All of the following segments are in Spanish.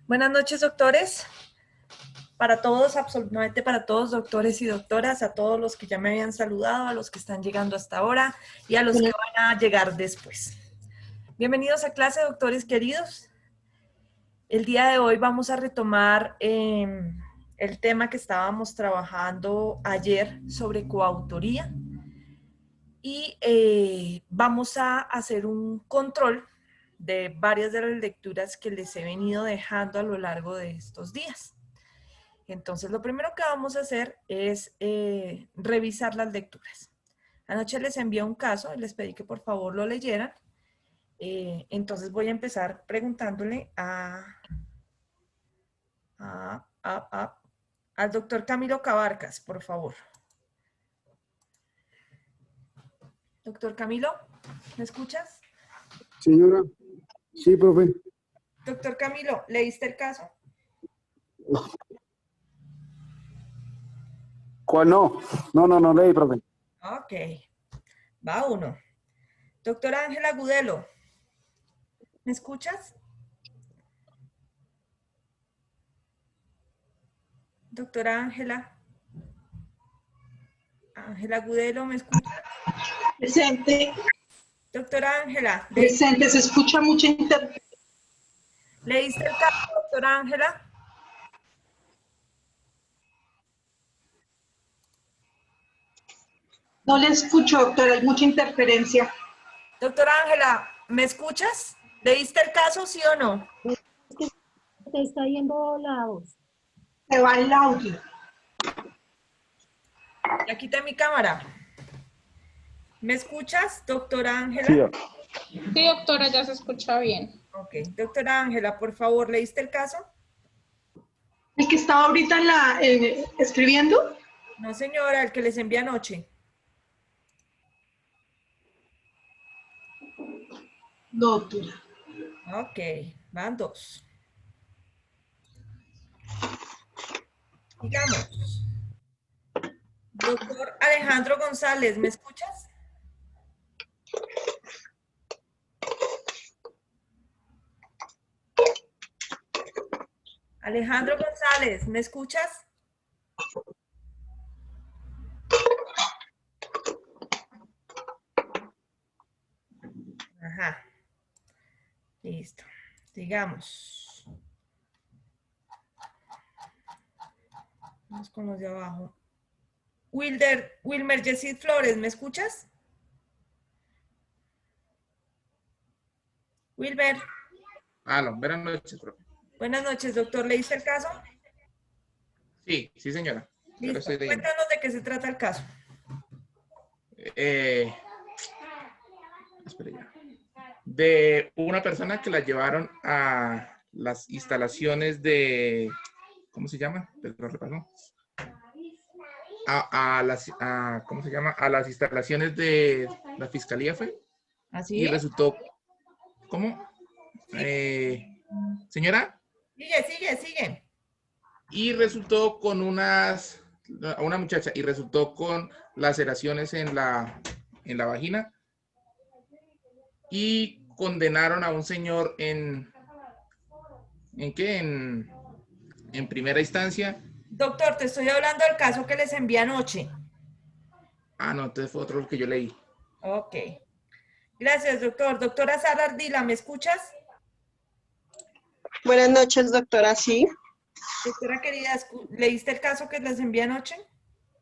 Buenas noches, doctores. Para todos, absolutamente para todos, doctores y doctoras, a todos los que ya me habían saludado, a los que están llegando hasta ahora y a los que van a llegar después. Bienvenidos a clase, doctores queridos. El día de hoy vamos a retomar el tema que estábamos trabajando ayer sobre coautoría y vamos a hacer un control de varias de las lecturas que les he venido dejando a lo largo de estos días. Entonces, lo primero que vamos a hacer es revisar las lecturas. Anoche les envié un caso y les pedí que por favor lo leyeran. Entonces voy a empezar preguntándole al doctor Camilo Cabarcas, por favor. Doctor Camilo, ¿me escuchas? Señora, sí, profe. Doctor Camilo, ¿leíste el caso? ¿Cuál no? No leí, profe. Ok, va uno. Doctora Ángela Gudelo, ¿me escuchas? Doctora Ángela. Ángela Gudelo, ¿me escucha? Presente. Doctora Ángela. Presente, se escucha mucha interferencia. ¿Leíste el caso, doctora Ángela? No le escucho, doctora, hay mucha interferencia. Doctora Ángela, ¿me escuchas? ¿Leíste el caso, sí o no? Te está yendo la voz. Se va el audio. Ya quité mi cámara. ¿Me escuchas, doctora Ángela? Sí, Sí, doctora, ya se escucha bien. Ok. Doctora Ángela, por favor, ¿leíste el caso? ¿El que estaba ahorita escribiendo? No, señora, el que les envié anoche. No, doctora. Ok, van dos. Digamos. Doctor Alejandro González, ¿me escuchas? Alejandro González, ¿me escuchas? Ajá. Listo. Digamos. Vamos con los de abajo. Wilmer Yesid Flores, ¿me escuchas? Wilmer. Aló, buenas noches, profe. Buenas noches, doctor. ¿Leíste el caso? Sí, señora. Yo lo Listo. estoy leyendo. Cuéntanos de qué se trata el caso. Espera ya. De una persona que la llevaron a las instalaciones de, ¿cómo se llama? Lo repasó. ¿Cómo se llama? A las instalaciones de la fiscalía fue. ¿Así? Y resultó, ¿cómo? Señora. Sigue. Y resultó con una muchacha, y resultó con laceraciones en la vagina. Y condenaron a un señor ¿en qué? En primera instancia. Doctor, te estoy hablando del caso que les envié anoche. Ah, no, entonces fue otro que yo leí. Ok. Gracias, doctor. Doctora Sara Ardila, ¿me escuchas? Buenas noches, doctora. Sí. Doctora querida, ¿leíste el caso que les envié anoche?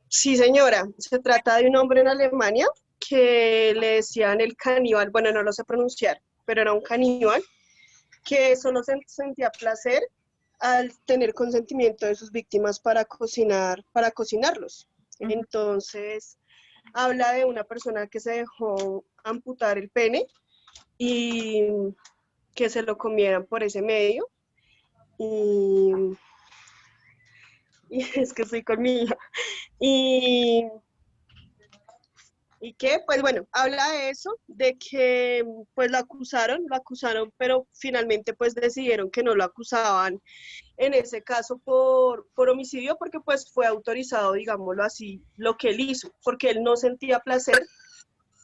Sí, señora. Se trata de un hombre en Alemania que le decían el caníbal, bueno, no lo sé pronunciar, pero era un caníbal que solo sentía placer al tener consentimiento de sus víctimas para cocinarlos. Entonces, habla de una persona que se dejó amputar el pene y que se lo comieran por ese medio. Y es que estoy con mi hija. ¿Y qué? Pues bueno, habla de eso, de que pues lo acusaron, pero finalmente pues decidieron que no lo acusaban en ese caso por homicidio, porque pues fue autorizado, digámoslo así, lo que él hizo, porque él no sentía placer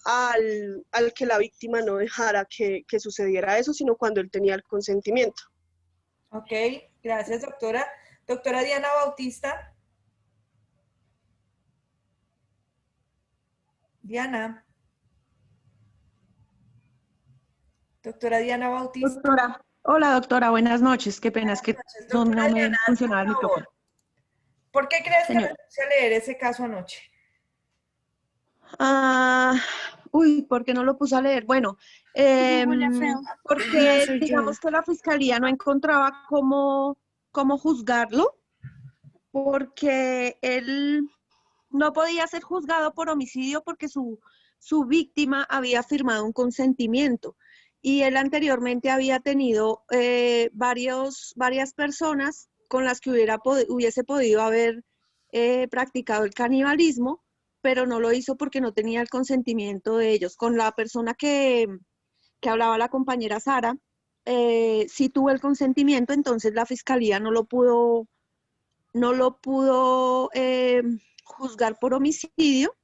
al que la víctima no dejara que sucediera eso, sino cuando él tenía el consentimiento. Ok, gracias, doctora. Doctora Diana Bautista. Diana. Doctora Diana Bautista. Doctora, hola doctora, buenas noches. Qué pena, es que Buenas noches. no, Doctora no me Diana, funcionaba el por micrófono. favor, ¿por qué crees que Señora. renuncié a leer ese caso anoche? ¿Por qué no lo puse a leer? Bueno, porque digamos que la fiscalía no encontraba cómo juzgarlo, porque él no podía ser juzgado por homicidio porque su víctima había firmado un consentimiento y él anteriormente había tenido varias personas con las que hubiese podido haber practicado el canibalismo, pero no lo hizo porque no tenía el consentimiento de ellos. Con la persona que hablaba la compañera Sara, sí tuvo el consentimiento, entonces la fiscalía no lo pudo juzgar por homicidio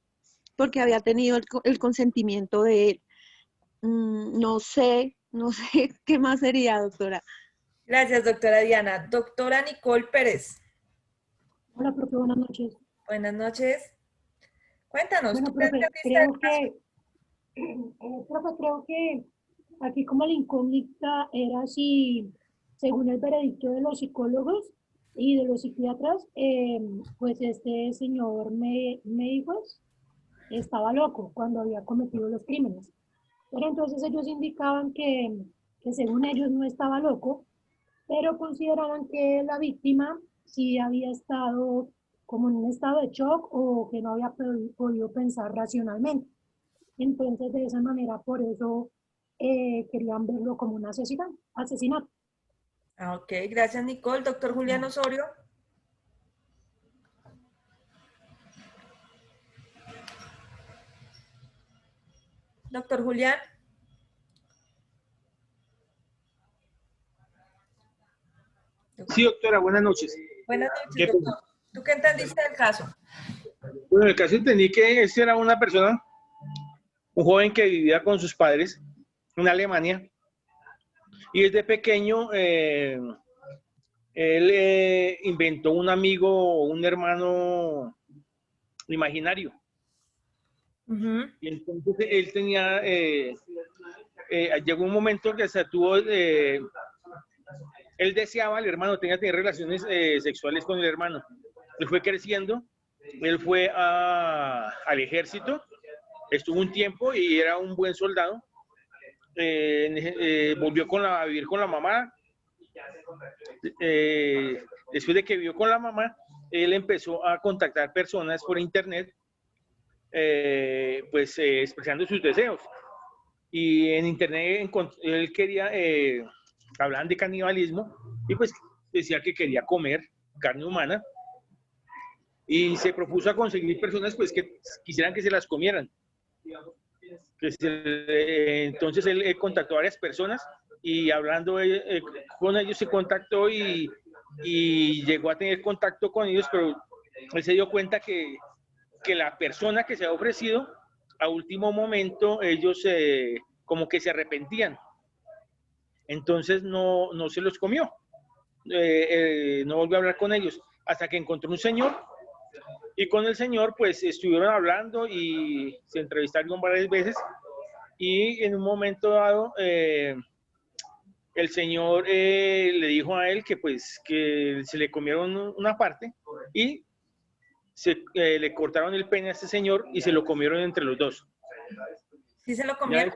porque había tenido el consentimiento de él. No sé qué más sería, doctora. Gracias, doctora Diana. Doctora Nicole Pérez. Hola, profe, buenas noches. Buenas noches. Cuéntanos, Bueno, ¿tú qué profe, entendiste del caso? creo que aquí como la incógnita era si, según el veredicto de los psicólogos y de los psiquiatras, pues este señor Meigos estaba loco cuando había cometido los crímenes. Pero entonces ellos indicaban que según ellos no estaba loco, pero consideraban que la víctima sí había estado como en un estado de shock o que no había podido pensar racionalmente. Entonces, de esa manera, por eso querían verlo como un asesinato. Ok, gracias, Nicole. Doctor Julián Osorio. Doctor Julián. Sí, doctora, buenas noches. Buenas noches, doctor. ¿Tú qué entendiste del caso? Bueno, en el caso entendí que este era una persona, un joven que vivía con sus padres en Alemania y desde pequeño él inventó un amigo, un hermano imaginario. Y entonces él tenía, llegó un momento que se tuvo, él deseaba, el hermano tenía que tener relaciones sexuales con el hermano. Él fue creciendo, él fue al ejército, estuvo un tiempo y era un buen soldado. Volvió a vivir con la mamá. Después de que vivió con la mamá, él empezó a contactar personas por internet, expresando sus deseos. Y en internet él quería, hablaban de canibalismo y pues decía que quería comer carne humana y se propuso a conseguir personas pues que quisieran que se las comieran. Entonces él contactó a varias personas y hablando con ellos se contactó y llegó a tener contacto con ellos, pero él se dio cuenta que la persona que se ha ofrecido a último momento ellos como que se arrepentían, entonces no se los comió, no volvió a hablar con ellos hasta que encontró un señor y con el señor pues estuvieron hablando y se entrevistaron varias veces y en un momento dado el señor le dijo a él que pues que se le comieron una parte y le cortaron el pene a este señor y se lo comieron entre los dos. ¿Sí se lo comieron?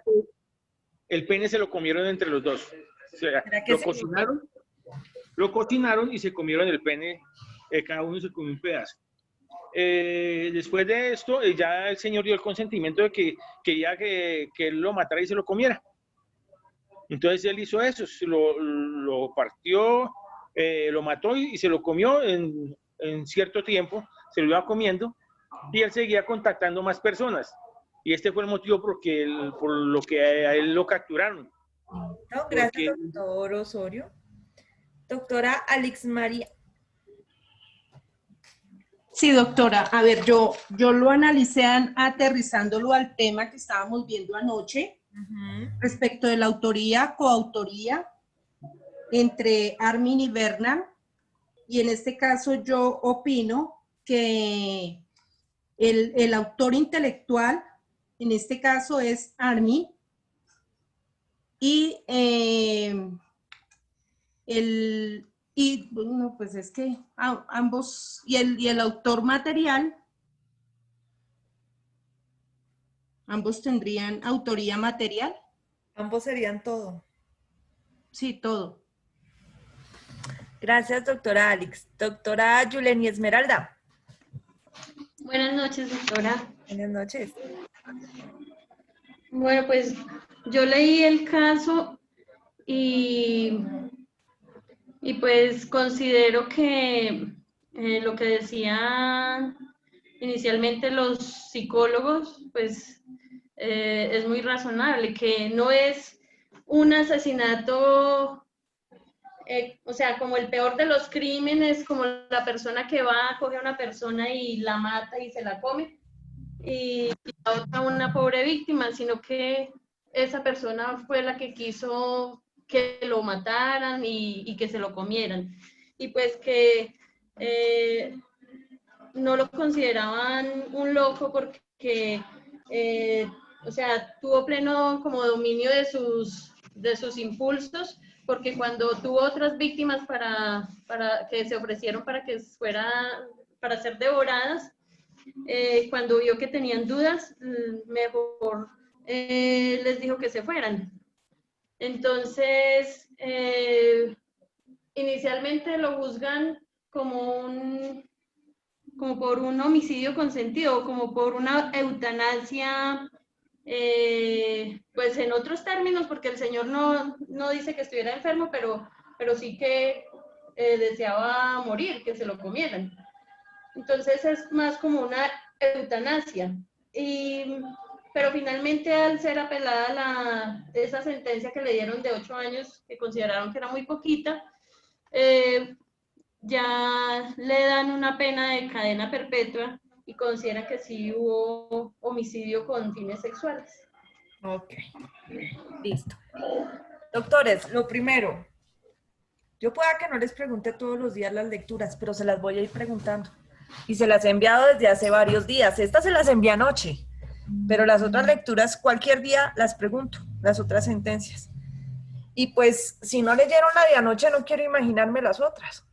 El pene se lo comieron entre los dos. O sea, lo cocinaron y se comieron el pene, cada uno se comió un pedazo. Después de esto, ya el señor dio el consentimiento de que quería que él lo matara y se lo comiera. Entonces él hizo eso, lo partió, lo mató y se lo comió en cierto tiempo, se lo iba comiendo y él seguía contactando más personas. Y este fue el motivo por lo que a él lo capturaron. No, gracias, doctor Osorio. Doctora Alex María. Sí, doctora. A ver, yo lo analicé aterrizándolo al tema que estábamos viendo anoche, respecto de la autoría, coautoría. entre Armin y Bernard, y en este caso yo opino que el autor intelectual, en este caso es Armin, y bueno, pues es que ambos, y el autor material, ambos tendrían autoría material. Ambos serían todo. Sí, todo. Gracias, doctora Alex. Doctora Yuleni Esmeralda. Buenas noches, doctora. Buenas noches. Bueno, pues yo leí el caso y pues considero que lo que decían inicialmente los psicólogos, pues es muy razonable, que no es un asesinato, o sea, como el peor de los crímenes, como la persona que va, coge a una persona y la mata y se la come, y la otra una pobre víctima, sino que esa persona fue la que quiso que lo mataran y que se lo comieran. Y pues que no lo consideraban un loco porque, o sea, tuvo pleno como dominio de sus impulsos, porque cuando tuvo otras víctimas para que se ofrecieron para que para ser devoradas, cuando vio que tenían dudas, mejor les dijo que se fueran. Entonces, inicialmente lo juzgan como por un homicidio consentido, como por una eutanasia, pues en otros términos, porque el señor no dice que estuviera enfermo, pero sí que deseaba morir, que se lo comieran. Entonces es más como una eutanasia. Pero finalmente, al ser apelada esa sentencia que le dieron de 8 años, que consideraron que era muy poquita, ya le dan una pena de cadena perpetua y consideran que sí hubo homicidio con fines sexuales. Ok, listo. Doctores, lo primero, yo pueda que no les pregunte todos los días las lecturas, pero se las voy a ir preguntando. Y se las he enviado desde hace varios días. Estas se las envié anoche, pero las otras lecturas cualquier día las pregunto, las otras sentencias. Y pues, si no leyeron la de anoche, no quiero imaginarme las otras.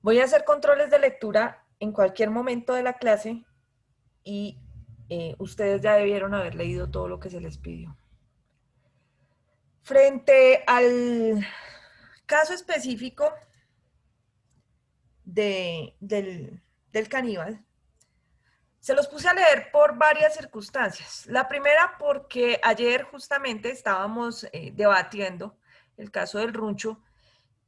Voy a hacer controles de lectura en cualquier momento de la clase y ustedes ya debieron haber leído todo lo que se les pidió. Frente al caso específico del caníbal, se los puse a leer por varias circunstancias. La primera porque ayer justamente estábamos debatiendo el caso del Runcho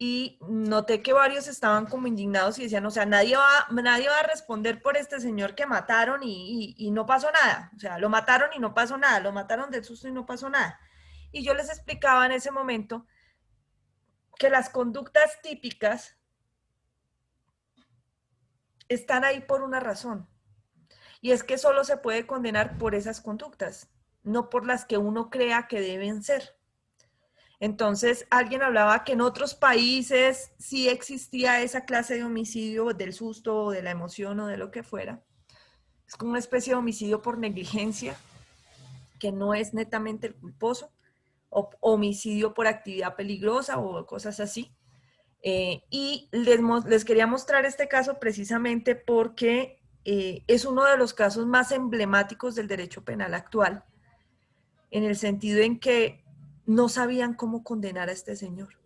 y noté que varios estaban como indignados y decían, o sea, nadie va a responder por este señor que mataron y no pasó nada. O sea, lo mataron y no pasó nada, lo mataron del susto y no pasó nada. Y yo les explicaba en ese momento que las conductas típicas están ahí por una razón. Y es que solo se puede condenar por esas conductas, no por las que uno crea que deben ser. Entonces, alguien hablaba que en otros países sí existía esa clase de homicidio del susto o de la emoción o de lo que fuera. Es como una especie de homicidio por negligencia, que no es netamente el culposo, o homicidio por actividad peligrosa o cosas así. Y les quería mostrar este caso precisamente porque es uno de los casos más emblemáticos del derecho penal actual, en el sentido en que no sabían cómo condenar a este señor,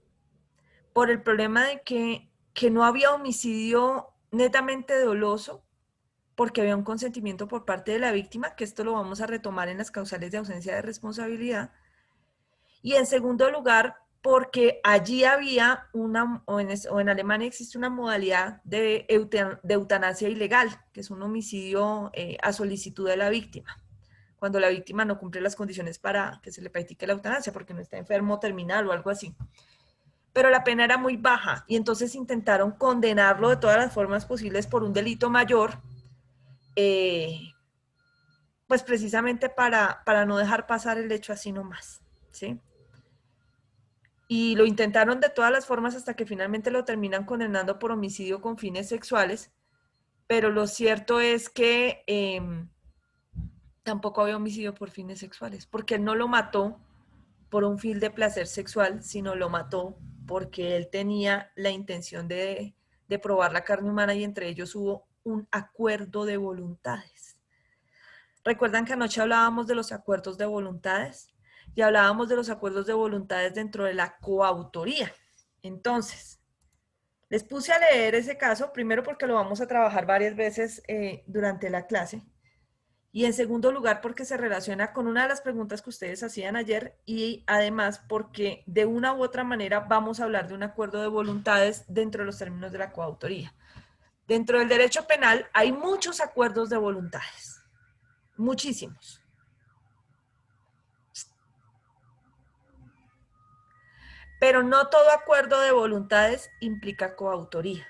por el problema de que no había homicidio netamente doloso, porque había un consentimiento por parte de la víctima, que esto lo vamos a retomar en las causales de ausencia de responsabilidad, y en segundo lugar, porque allí había o en Alemania existe una modalidad de eutanasia ilegal, que es un homicidio a solicitud de la víctima, cuando la víctima no cumple las condiciones para que se le practique la eutanasia, porque no está enfermo terminal o algo así. Pero la pena era muy baja y entonces intentaron condenarlo de todas las formas posibles por un delito mayor, pues precisamente para no dejar pasar el hecho así nomás, ¿sí? y lo intentaron de todas las formas hasta que finalmente lo terminan condenando por homicidio con fines sexuales, pero lo cierto es que tampoco había homicidio por fines sexuales, porque él no lo mató por un fin de placer sexual, sino lo mató porque él tenía la intención de probar la carne humana y entre ellos hubo un acuerdo de voluntades. ¿Recuerdan que anoche hablábamos de los acuerdos de voluntades? Y hablábamos de los acuerdos de voluntades dentro de la coautoría. Entonces, les puse a leer ese caso, primero porque lo vamos a trabajar varias veces durante la clase, y en segundo lugar porque se relaciona con una de las preguntas que ustedes hacían ayer, y además porque de una u otra manera vamos a hablar de un acuerdo de voluntades dentro de los términos de la coautoría. Dentro del derecho penal hay muchos acuerdos de voluntades, muchísimos. Pero no todo acuerdo de voluntades implica coautoría.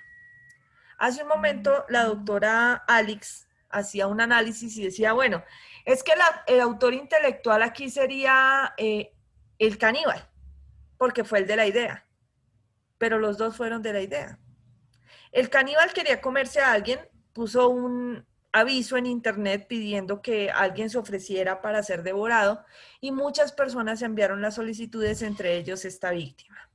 Hace un momento la doctora Alix hacía un análisis y decía, bueno, es que el autor intelectual aquí sería el caníbal, porque fue el de la idea, pero los dos fueron de la idea. El caníbal quería comerse a alguien, puso un aviso en internet pidiendo que alguien se ofreciera para ser devorado y muchas personas enviaron las solicitudes, entre ellos esta víctima.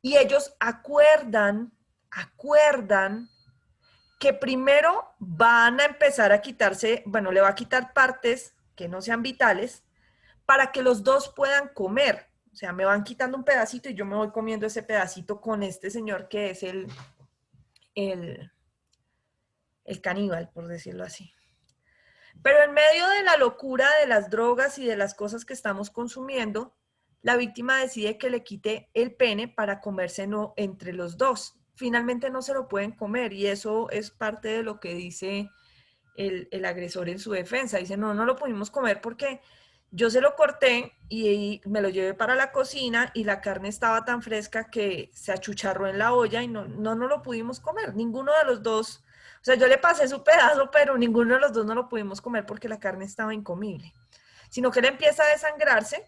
Y ellos acuerdan que primero van a empezar a quitarse, bueno, le va a quitar partes que no sean vitales para que los dos puedan comer. O sea, me van quitando un pedacito y yo me voy comiendo ese pedacito con este señor que es el caníbal, por decirlo así. Pero en medio de la locura de las drogas y de las cosas que estamos consumiendo, la víctima decide que le quite el pene para comérselo entre los dos. Finalmente no se lo pueden comer y eso es parte de lo que dice el agresor en su defensa. Dice, no lo pudimos comer porque yo se lo corté y me lo llevé para la cocina y la carne estaba tan fresca que se achucharró en la olla y no lo pudimos comer. Ninguno de los dos, o sea, yo le pasé su pedazo, pero ninguno de los dos no lo pudimos comer porque la carne estaba incomible. Sino que él empieza a desangrarse,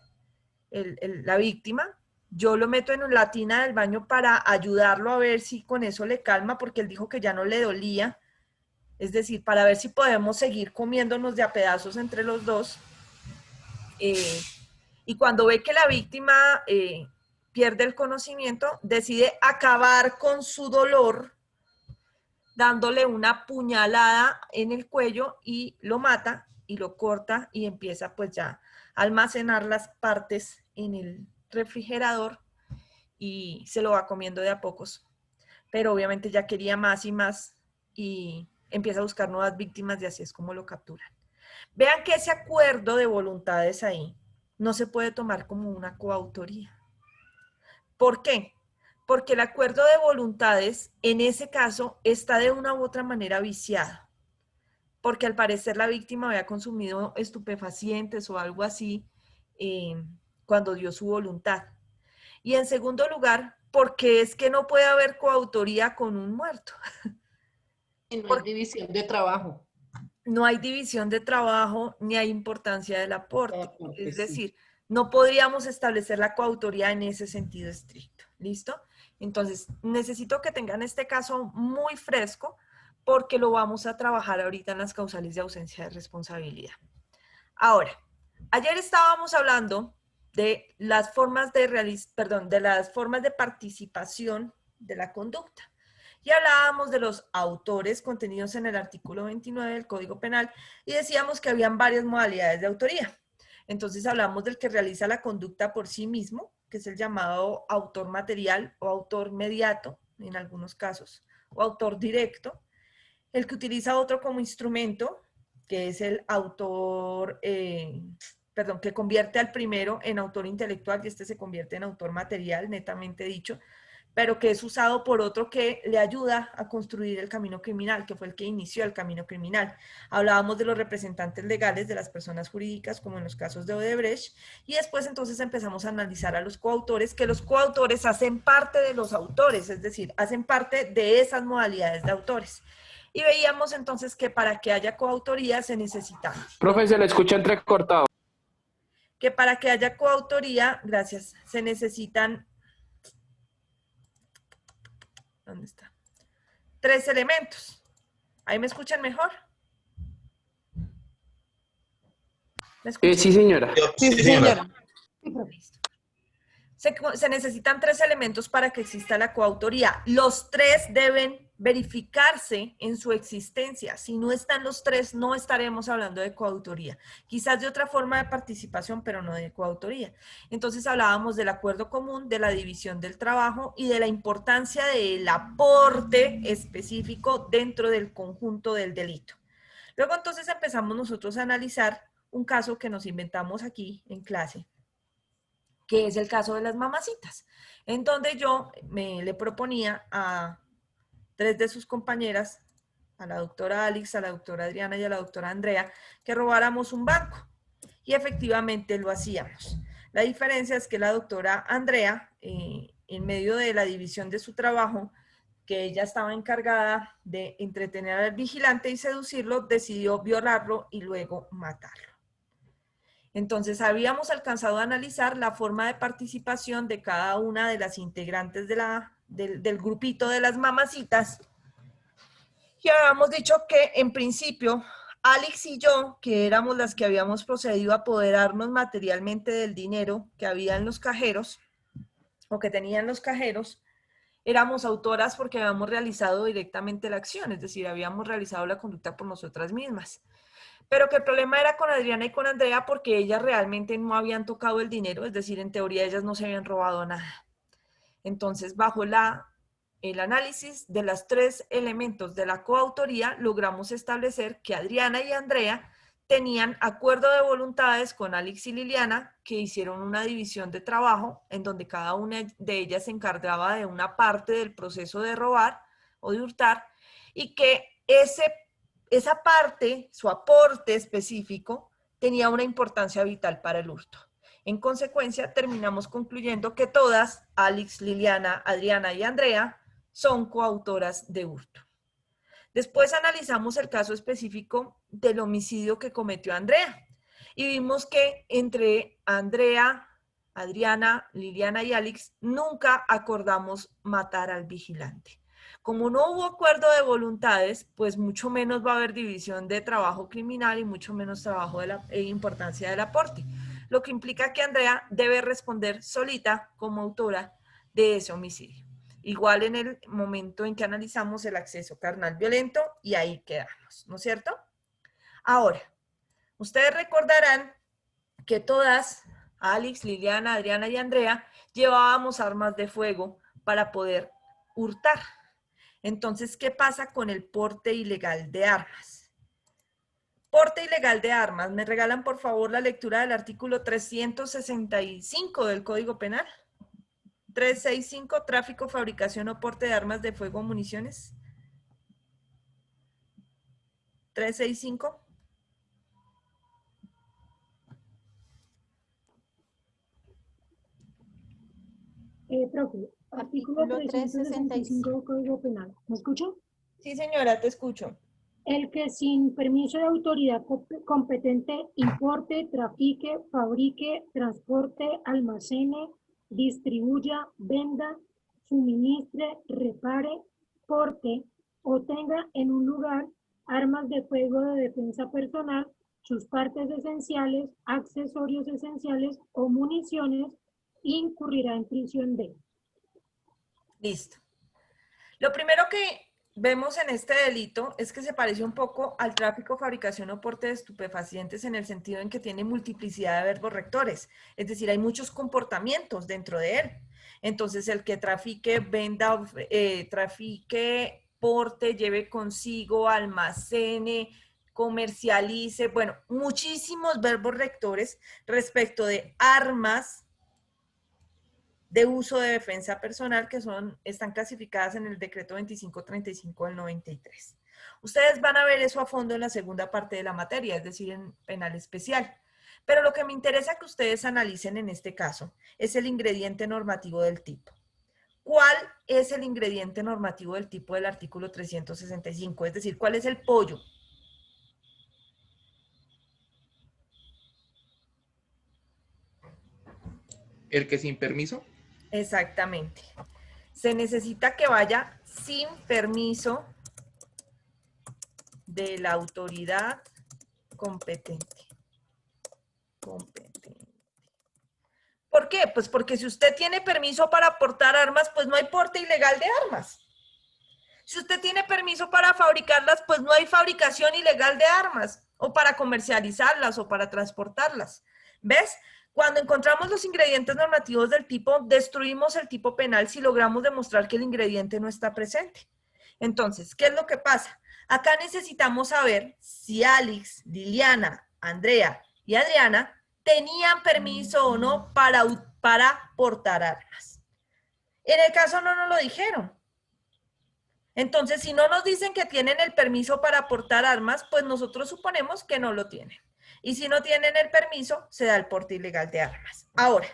la víctima. Yo lo meto en la tina del baño para ayudarlo a ver si con eso le calma, porque él dijo que ya no le dolía. Es decir, para ver si podemos seguir comiéndonos de a pedazos entre los dos. Y cuando ve que la víctima pierde el conocimiento, decide acabar con su dolor dándole una puñalada en el cuello y lo mata y lo corta y empieza pues ya a almacenar las partes en el refrigerador y se lo va comiendo de a pocos. Pero obviamente ya quería más y más y empieza a buscar nuevas víctimas y así es como lo capturan. Vean que ese acuerdo de voluntades ahí no se puede tomar como una coautoría. ¿Por qué? Porque el acuerdo de voluntades en ese caso está de una u otra manera viciado. Porque al parecer la víctima había consumido estupefacientes o algo así cuando dio su voluntad. Y en segundo lugar, porque es que no puede haber coautoría con un muerto. No hay división de trabajo. No hay división de trabajo ni hay importancia del aporte. Es decir, no podríamos establecer la coautoría en ese sentido estricto. ¿Listo? Entonces, necesito que tengan este caso muy fresco porque lo vamos a trabajar ahorita en las causales de ausencia de responsabilidad. Ahora, ayer estábamos hablando de las formas de las formas de participación de la conducta. Y hablábamos de los autores contenidos en el artículo 29 del Código Penal y decíamos que habían varias modalidades de autoría. Entonces hablamos del que realiza la conducta por sí mismo, que es el llamado autor material o autor mediato en algunos casos, o autor directo. El que utiliza otro como instrumento, que es el autor, que convierte al primero en autor intelectual y este se convierte en autor material, netamente dicho, pero que es usado por otro que le ayuda a construir el camino criminal, que fue el que inició el camino criminal. Hablábamos de los representantes legales de las personas jurídicas, como en los casos de Odebrecht, y después entonces empezamos a analizar a los coautores, que los coautores hacen parte de los autores, es decir, hacen parte de esas modalidades de autores. Y veíamos entonces que para que haya coautoría se necesita. Profe, se le escucha entrecortado. que para que haya coautoría, gracias, se necesitan, ¿dónde está? 3 elementos. ¿Ahí me escuchan mejor? ¿Me escuchan? Sí, señora. Sí, señora. Se necesitan 3 elementos para que exista la coautoría. Los 3 deben verificarse en su existencia. Si no están los 3, no estaremos hablando de coautoría. Quizás de otra forma de participación, pero no de coautoría. Entonces hablábamos del acuerdo común, de la división del trabajo y de la importancia del aporte específico dentro del conjunto del delito. Luego entonces empezamos nosotros a analizar un caso que nos inventamos aquí en clase, que es el caso de las mamacitas, en donde yo le proponía a 3 de sus compañeras, a la doctora Alex, a la doctora Adriana y a la doctora Andrea, que robáramos un banco. Y efectivamente lo hacíamos. La diferencia es que la doctora Andrea, en medio de la división de su trabajo, que ella estaba encargada de entretener al vigilante y seducirlo, decidió violarlo y luego matarlo. Entonces, habíamos alcanzado a analizar la forma de participación de cada una de las integrantes del grupito de las mamacitas. Y habíamos dicho que, en principio, Alex y yo, que éramos las que habíamos procedido a apoderarnos materialmente del dinero que había en los cajeros, o que tenían los cajeros, éramos autoras porque habíamos realizado directamente la acción, es decir, habíamos realizado la conducta por nosotras mismas. Pero que el problema era con Adriana y con Andrea porque ellas realmente no habían tocado el dinero, es decir, en teoría ellas no se habían robado nada. Entonces, bajo el análisis de los 3 elementos de la coautoría, logramos establecer que Adriana y Andrea tenían acuerdo de voluntades con Alex y Liliana, que hicieron una división de trabajo en donde cada una de ellas se encargaba de una parte del proceso de robar o de hurtar, y que esa parte, su aporte específico, tenía una importancia vital para el hurto. En consecuencia, terminamos concluyendo que todas, Alex, Liliana, Adriana y Andrea, son coautoras de hurto. Después analizamos el caso específico del homicidio que cometió Andrea y vimos que entre Andrea, Adriana, Liliana y Alex nunca acordamos matar al vigilante. Como no hubo acuerdo de voluntades, pues mucho menos va a haber división de trabajo criminal y mucho menos trabajo de importancia del aporte, lo que implica que Andrea debe responder solita como autora de ese homicidio. Igual en el momento en que analizamos el acceso carnal violento y ahí quedamos, ¿no es cierto? Ahora, ustedes recordarán que todas, Alex, Liliana, Adriana y Andrea, llevábamos armas de fuego para poder hurtar. Entonces, ¿qué pasa con el porte ilegal de armas? Porte ilegal de armas. ¿Me regalan, por favor, la lectura del artículo 365 del Código Penal? 365, tráfico, fabricación o porte de armas de fuego o municiones. 365. Profe, artículo 365 del Código Penal. ¿Me escucha? Sí, señora, te escucho. El que sin permiso de autoridad competente importe, trafique, fabrique, transporte, almacene, distribuya, venda, suministre, repare, porte o tenga en un lugar armas de fuego de defensa personal, sus partes esenciales, accesorios esenciales o municiones, incurrirá en prisión de. Listo. Lo primero que vemos en este delito es que se parece un poco al tráfico, fabricación o porte de estupefacientes en el sentido en que tiene multiplicidad de verbos rectores, es decir, hay muchos comportamientos dentro de él. Entonces, el que trafique, venda, trafique, porte, lleve consigo, almacene, comercialice, bueno, muchísimos verbos rectores respecto de armas de uso de defensa personal que están clasificadas en el decreto 2535 del 93. Ustedes van a ver eso a fondo en la segunda parte de la materia, es decir, en penal especial. Pero lo que me interesa que ustedes analicen en este caso es el ingrediente normativo del tipo. ¿Cuál es el ingrediente normativo del tipo del artículo 365? Es decir, ¿cuál es el pollo? ¿El que sin permiso? Exactamente. Se necesita que vaya sin permiso de la autoridad competente. ¿Por qué? Pues porque si usted tiene permiso para portar armas, pues no hay porte ilegal de armas. Si usted tiene permiso para fabricarlas, pues no hay fabricación ilegal de armas, o para comercializarlas, o para transportarlas. ¿Ves? Cuando encontramos los ingredientes normativos del tipo, destruimos el tipo penal si logramos demostrar que el ingrediente no está presente. Entonces, ¿qué es lo que pasa? Acá necesitamos saber si Alex, Liliana, Andrea y Adriana tenían permiso o no para portar armas. En el caso no nos lo dijeron. Entonces, si no nos dicen que tienen el permiso para portar armas, pues nosotros suponemos que no lo tienen. Y si no tienen el permiso, se da el porte ilegal de armas. Ahora,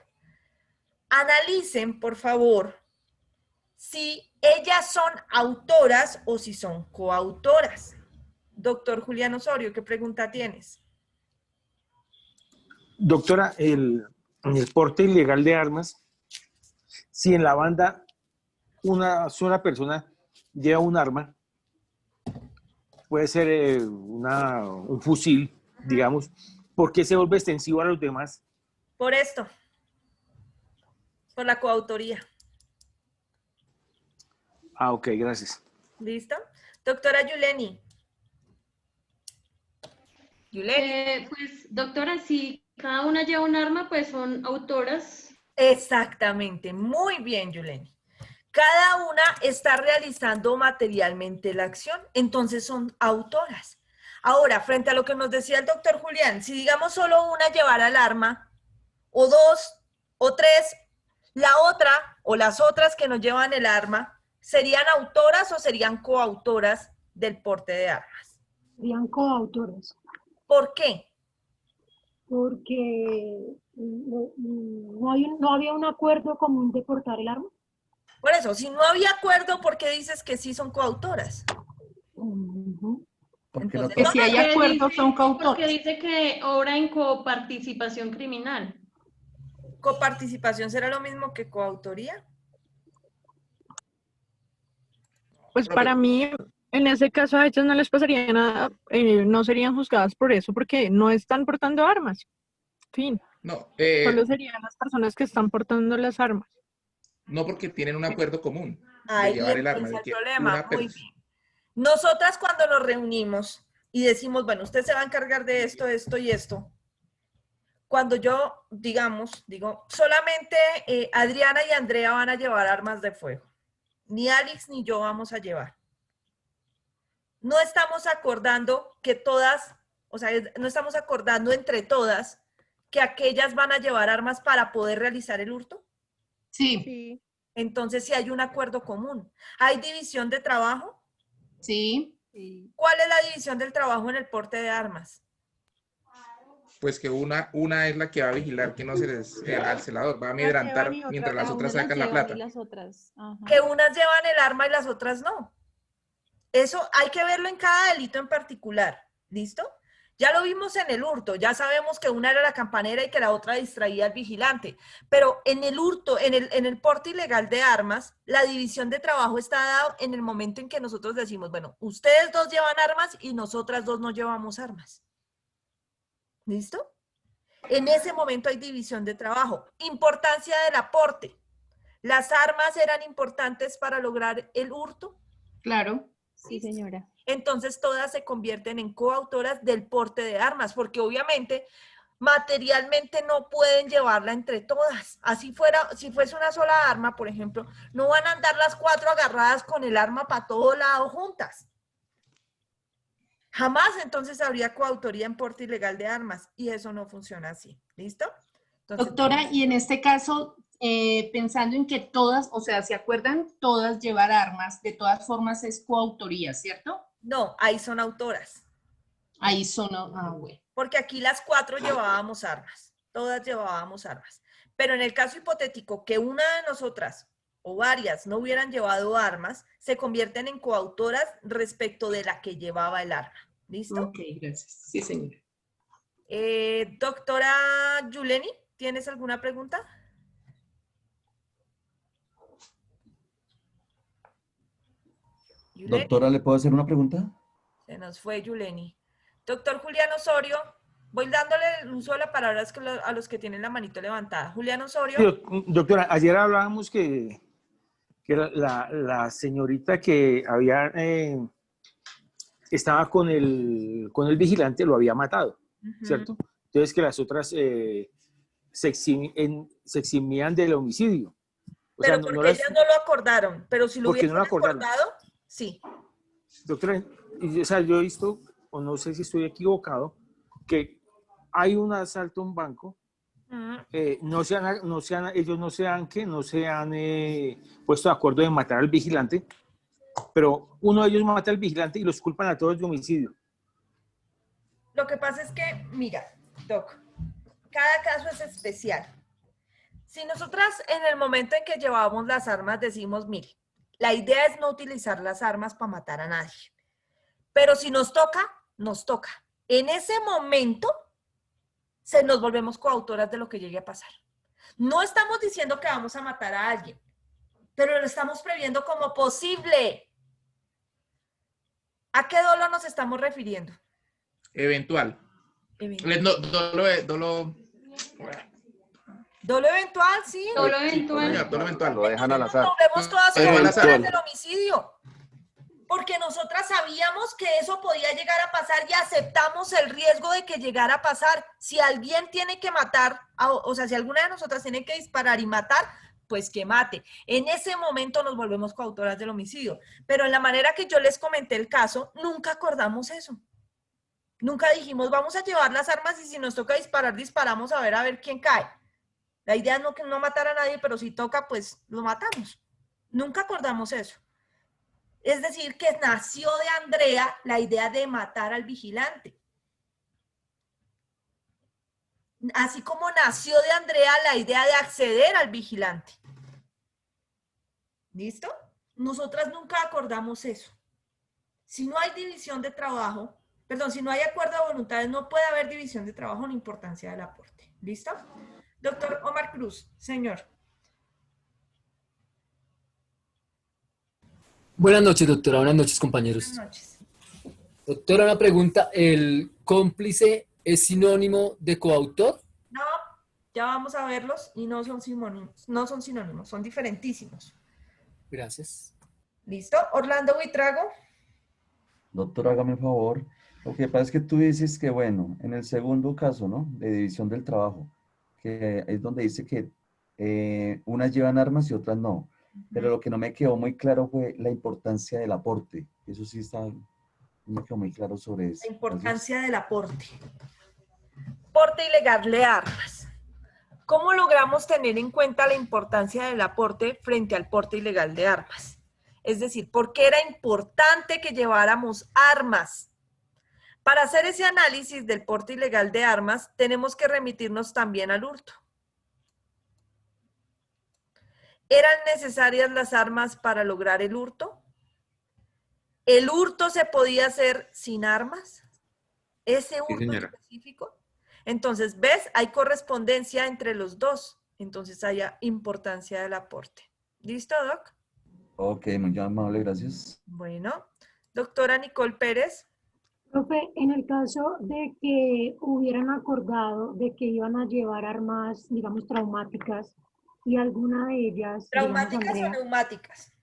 analicen, por favor, si ellas son autoras o si son coautoras. Doctor Julián Osorio, ¿qué pregunta tienes? Doctora, el porte ilegal de armas, si en la banda una sola persona lleva un arma, puede ser un fusil, digamos, ¿por qué se vuelve extensivo a los demás? Por esto, por la coautoría. Ah, ok, gracias. ¿Listo? Doctora Yuleni. Pues, doctora, si cada una lleva un arma, pues son autoras. Exactamente, muy bien, Yuleni. Cada una está realizando materialmente la acción, entonces son autoras. Ahora, frente a lo que nos decía el doctor Julián, si digamos solo una llevara el arma, o dos, o tres, la otra o las otras que no llevan el arma, ¿serían autoras o serían coautoras del porte de armas? Serían coautoras. ¿Por qué? Porque no había un acuerdo común de portar el arma. Por eso, si no había acuerdo, ¿por qué dices que sí son coautoras? Entonces, que si hay acuerdo son coautores. Porque dice que obra en coparticipación criminal. ¿Coparticipación será lo mismo que coautoría? Pues para mí, en ese caso a ellas no les pasaría nada, no serían juzgadas por eso, porque no están portando armas. Fin. No, solo serían las personas que están portando las armas. No, porque tienen un acuerdo común de Ahí llevar el arma. empieza el que problema. una Muy bien. Nosotras cuando nos reunimos y decimos, bueno, usted se va a encargar de esto, esto y esto. Cuando yo, digo, solamente Adriana y Andrea van a llevar armas de fuego. Ni Alex ni yo vamos a llevar. No estamos acordando que todas, o sea, no estamos acordando entre todas que aquellas van a llevar armas para poder realizar el hurto. Sí. Entonces sí hay un acuerdo común. ¿Hay división de trabajo? Sí. ¿Cuál es la división del trabajo en el porte de armas? Pues que una es la que va a vigilar que no se les al celador, va a amedrantar mientras las otras sacan la plata. Que unas llevan el arma y las otras no. Eso hay que verlo en cada delito en particular. ¿Listo? Ya lo vimos en el hurto, ya sabemos que una era la campanera y que la otra distraía al vigilante. Pero en el hurto, en el porte ilegal de armas, la división de trabajo está dada en el momento en que nosotros decimos, bueno, ustedes dos llevan armas y nosotras dos no llevamos armas. ¿Listo? En ese momento hay división de trabajo. Importancia del aporte. ¿Las armas eran importantes para lograr el hurto? Claro. Sí, señora. Entonces todas se convierten en coautoras del porte de armas, porque obviamente materialmente no pueden llevarla entre todas. Así fuera, si fuese una sola arma, por ejemplo, no van a andar las cuatro agarradas con el arma para todo lado juntas. Jamás entonces habría coautoría en porte ilegal de armas y eso no funciona así. ¿Listo? Entonces, doctora, y en este caso, pensando en que todas, o sea, ¿se acuerdan? Todas llevar armas, de todas formas es coautoría, ¿cierto? No, ahí son autoras. Ahí son, bueno. Porque aquí las cuatro llevábamos armas, todas llevábamos armas. Pero en el caso hipotético que una de nosotras o varias no hubieran llevado armas, se convierten en coautoras respecto de la que llevaba el arma. ¿Listo? Ok, gracias. Sí, señora. Doctora Yuleni, ¿tienes alguna pregunta? Yuleni. Doctora, ¿le puedo hacer una pregunta? Se nos fue Yuleni. Doctor Julián Osorio, voy dándole el uso de la palabra a los que tienen la manito levantada. Julián Osorio. Sí, doctora, ayer hablábamos que la señorita que había estaba con el vigilante lo había matado, ¿cierto? Entonces que las otras se eximían del homicidio. O Pero sea, porque ellas no lo acordaron, pero si lo porque hubiesen no lo acordaron. acordado, sí. Doctora, o sea, yo he visto, o no sé si estoy equivocado, que hay un asalto a un banco, ellos no se han puesto de acuerdo de matar al vigilante, pero uno de ellos mata al vigilante y los culpan a todos de homicidio. Lo que pasa es que, mira, Doc, cada caso es especial. Si nosotras en el momento en que llevábamos las armas decimos, mire, la idea es no utilizar las armas para matar a nadie, pero si nos toca, nos toca. En ese momento nos volvemos coautoras de lo que llegue a pasar. No estamos diciendo que vamos a matar a alguien, pero lo estamos previendo como posible. ¿A qué dolo nos estamos refiriendo? Eventual. Dolo eventual, sí. Dolo eventual. Dolo eventual. Lo dejan al azar. Nos volvemos todas Al azar. coautoras del homicidio. Porque nosotras sabíamos que eso podía llegar a pasar y aceptamos el riesgo de que llegara a pasar. Si alguien tiene que matar, o sea, si alguna de nosotras tiene que disparar y matar, pues que mate. En ese momento nos volvemos coautoras del homicidio. Pero en la manera que yo les comenté el caso, nunca acordamos eso. Nunca dijimos, vamos a llevar las armas y si nos toca disparar, disparamos a ver quién cae. La idea es no matar a nadie, pero si toca, pues lo matamos. Nunca acordamos eso. Es decir, que nació de Andrea la idea de matar al vigilante. Así como nació de Andrea la idea de acceder al vigilante. ¿Listo? Nosotras nunca acordamos eso. Si no hay división de trabajo, si no hay acuerdo de voluntades, no puede haber división de trabajo en importancia del aporte. ¿Listo? Doctor Omar Cruz, señor. Buenas noches, doctora. Buenas noches, compañeros. Buenas noches. Doctora, una pregunta. ¿El cómplice es sinónimo de coautor? No, ya vamos a verlos y no son sinónimos. No son sinónimos, son diferentísimos. Gracias. ¿Listo? Orlando Buitrago. Doctor, hágame un favor. Lo que pasa es que tú dices que, bueno, en el segundo caso, ¿no? De división del trabajo, que es donde dice que unas llevan armas y otras no. Pero lo que no me quedó muy claro fue la importancia del aporte. Eso sí no me quedó muy claro sobre eso. La importancia del aporte. Aporte ilegal de armas. ¿Cómo logramos tener en cuenta la importancia del aporte frente al porte ilegal de armas? Es decir, ¿por qué era importante que lleváramos armas? Para hacer ese análisis del porte ilegal de armas, tenemos que remitirnos también al hurto. ¿Eran necesarias las armas para lograr el hurto? ¿El hurto se podía hacer sin armas? ¿Ese hurto específico? Entonces, ¿ves? Hay correspondencia entre los dos. Entonces, hay importancia del aporte. ¿Listo, Doc? Ok, muy amable, gracias. Bueno. Doctora Nicole Pérez. Profe, en el caso de que hubieran acordado de que iban a llevar armas, digamos, traumáticas, y alguna de ellas... ¿Traumáticas digamos, Andrea, o neumáticas?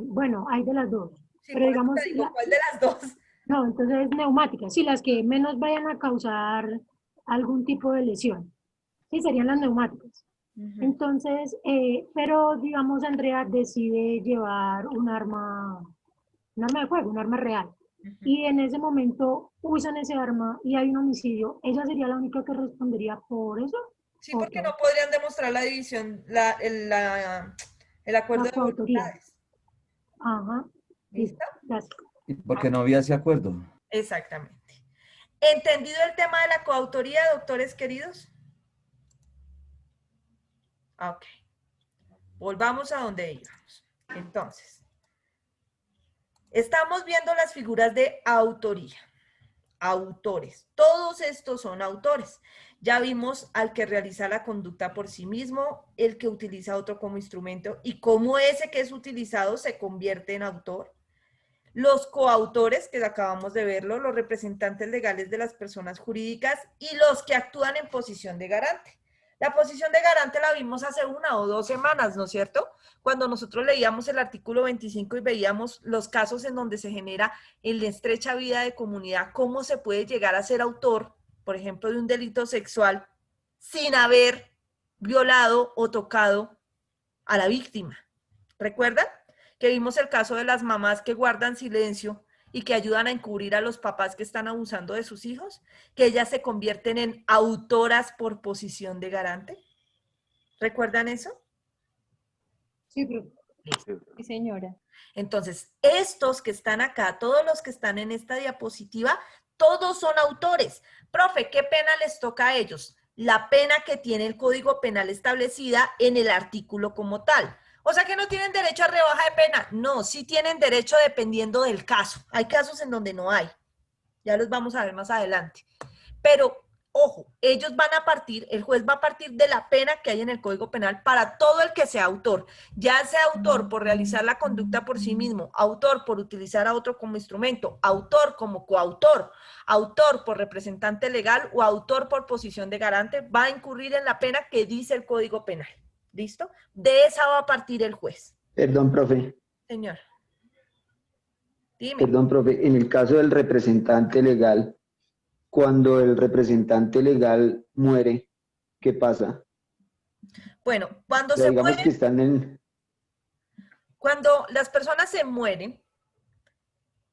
Bueno, hay de las dos. Sí, pero digamos... ¿cuál de las dos? No, entonces neumáticas, sí, las que menos vayan a causar algún tipo de lesión. Sí, serían las neumáticas. Entonces, pero digamos, Andrea decide llevar un arma de fuego, un arma real. Y en ese momento usan ese arma y hay un homicidio. ¿Ella sería la única que respondería por eso? Sí, porque no podrían demostrar la división, el acuerdo de voluntades. Ajá. ¿Listo? Gracias. Porque no había ese acuerdo. Exactamente. ¿Entendido el tema de la coautoría, doctores queridos? Ok. Volvamos a donde íbamos. Entonces, estamos viendo las figuras de autoría. Autores. Todos estos son autores. Ya vimos al que realiza la conducta por sí mismo, el que utiliza otro como instrumento y cómo ese que es utilizado se convierte en autor. los coautores, que acabamos de verlo, los representantes legales de las personas jurídicas y los que actúan en posición de garante. La posición de garante la vimos hace 1 o 2 semanas, ¿no es cierto? Cuando nosotros leíamos el artículo 25 y veíamos los casos en donde se genera en la estrecha vida de comunidad, cómo se puede llegar a ser autor, por ejemplo, de un delito sexual sin haber violado o tocado a la víctima. ¿Recuerdan? Que vimos el caso de las mamás que guardan silencio y que ayudan a encubrir a los papás que están abusando de sus hijos, que ellas se convierten en autoras por posición de garante. ¿Recuerdan eso? Sí, sí, señora. Entonces, estos que están acá, todos los que están en esta diapositiva, todos son autores. Profe, ¿qué pena les toca a ellos? La pena que tiene el Código Penal establecida en el artículo como tal. O sea que no tienen derecho a rebaja de pena. No, sí tienen derecho dependiendo del caso. Hay casos en donde no hay. Ya los vamos a ver más adelante. Pero, ojo, ellos van a partir, el juez va a partir de la pena que hay en el Código Penal para todo el que sea autor. Ya sea autor por realizar la conducta por sí mismo, autor por utilizar a otro como instrumento, autor como coautor, autor por representante legal o autor por posición de garante, va a incurrir en la pena que dice el Código Penal. ¿Listo? De esa va a partir el juez. Perdón, profe. Señor. Dime. Perdón, profe. En el caso del representante legal, cuando el representante legal muere, ¿qué pasa? Bueno, cuando Ya se digamos mueren, que están en... cuando las personas se mueren,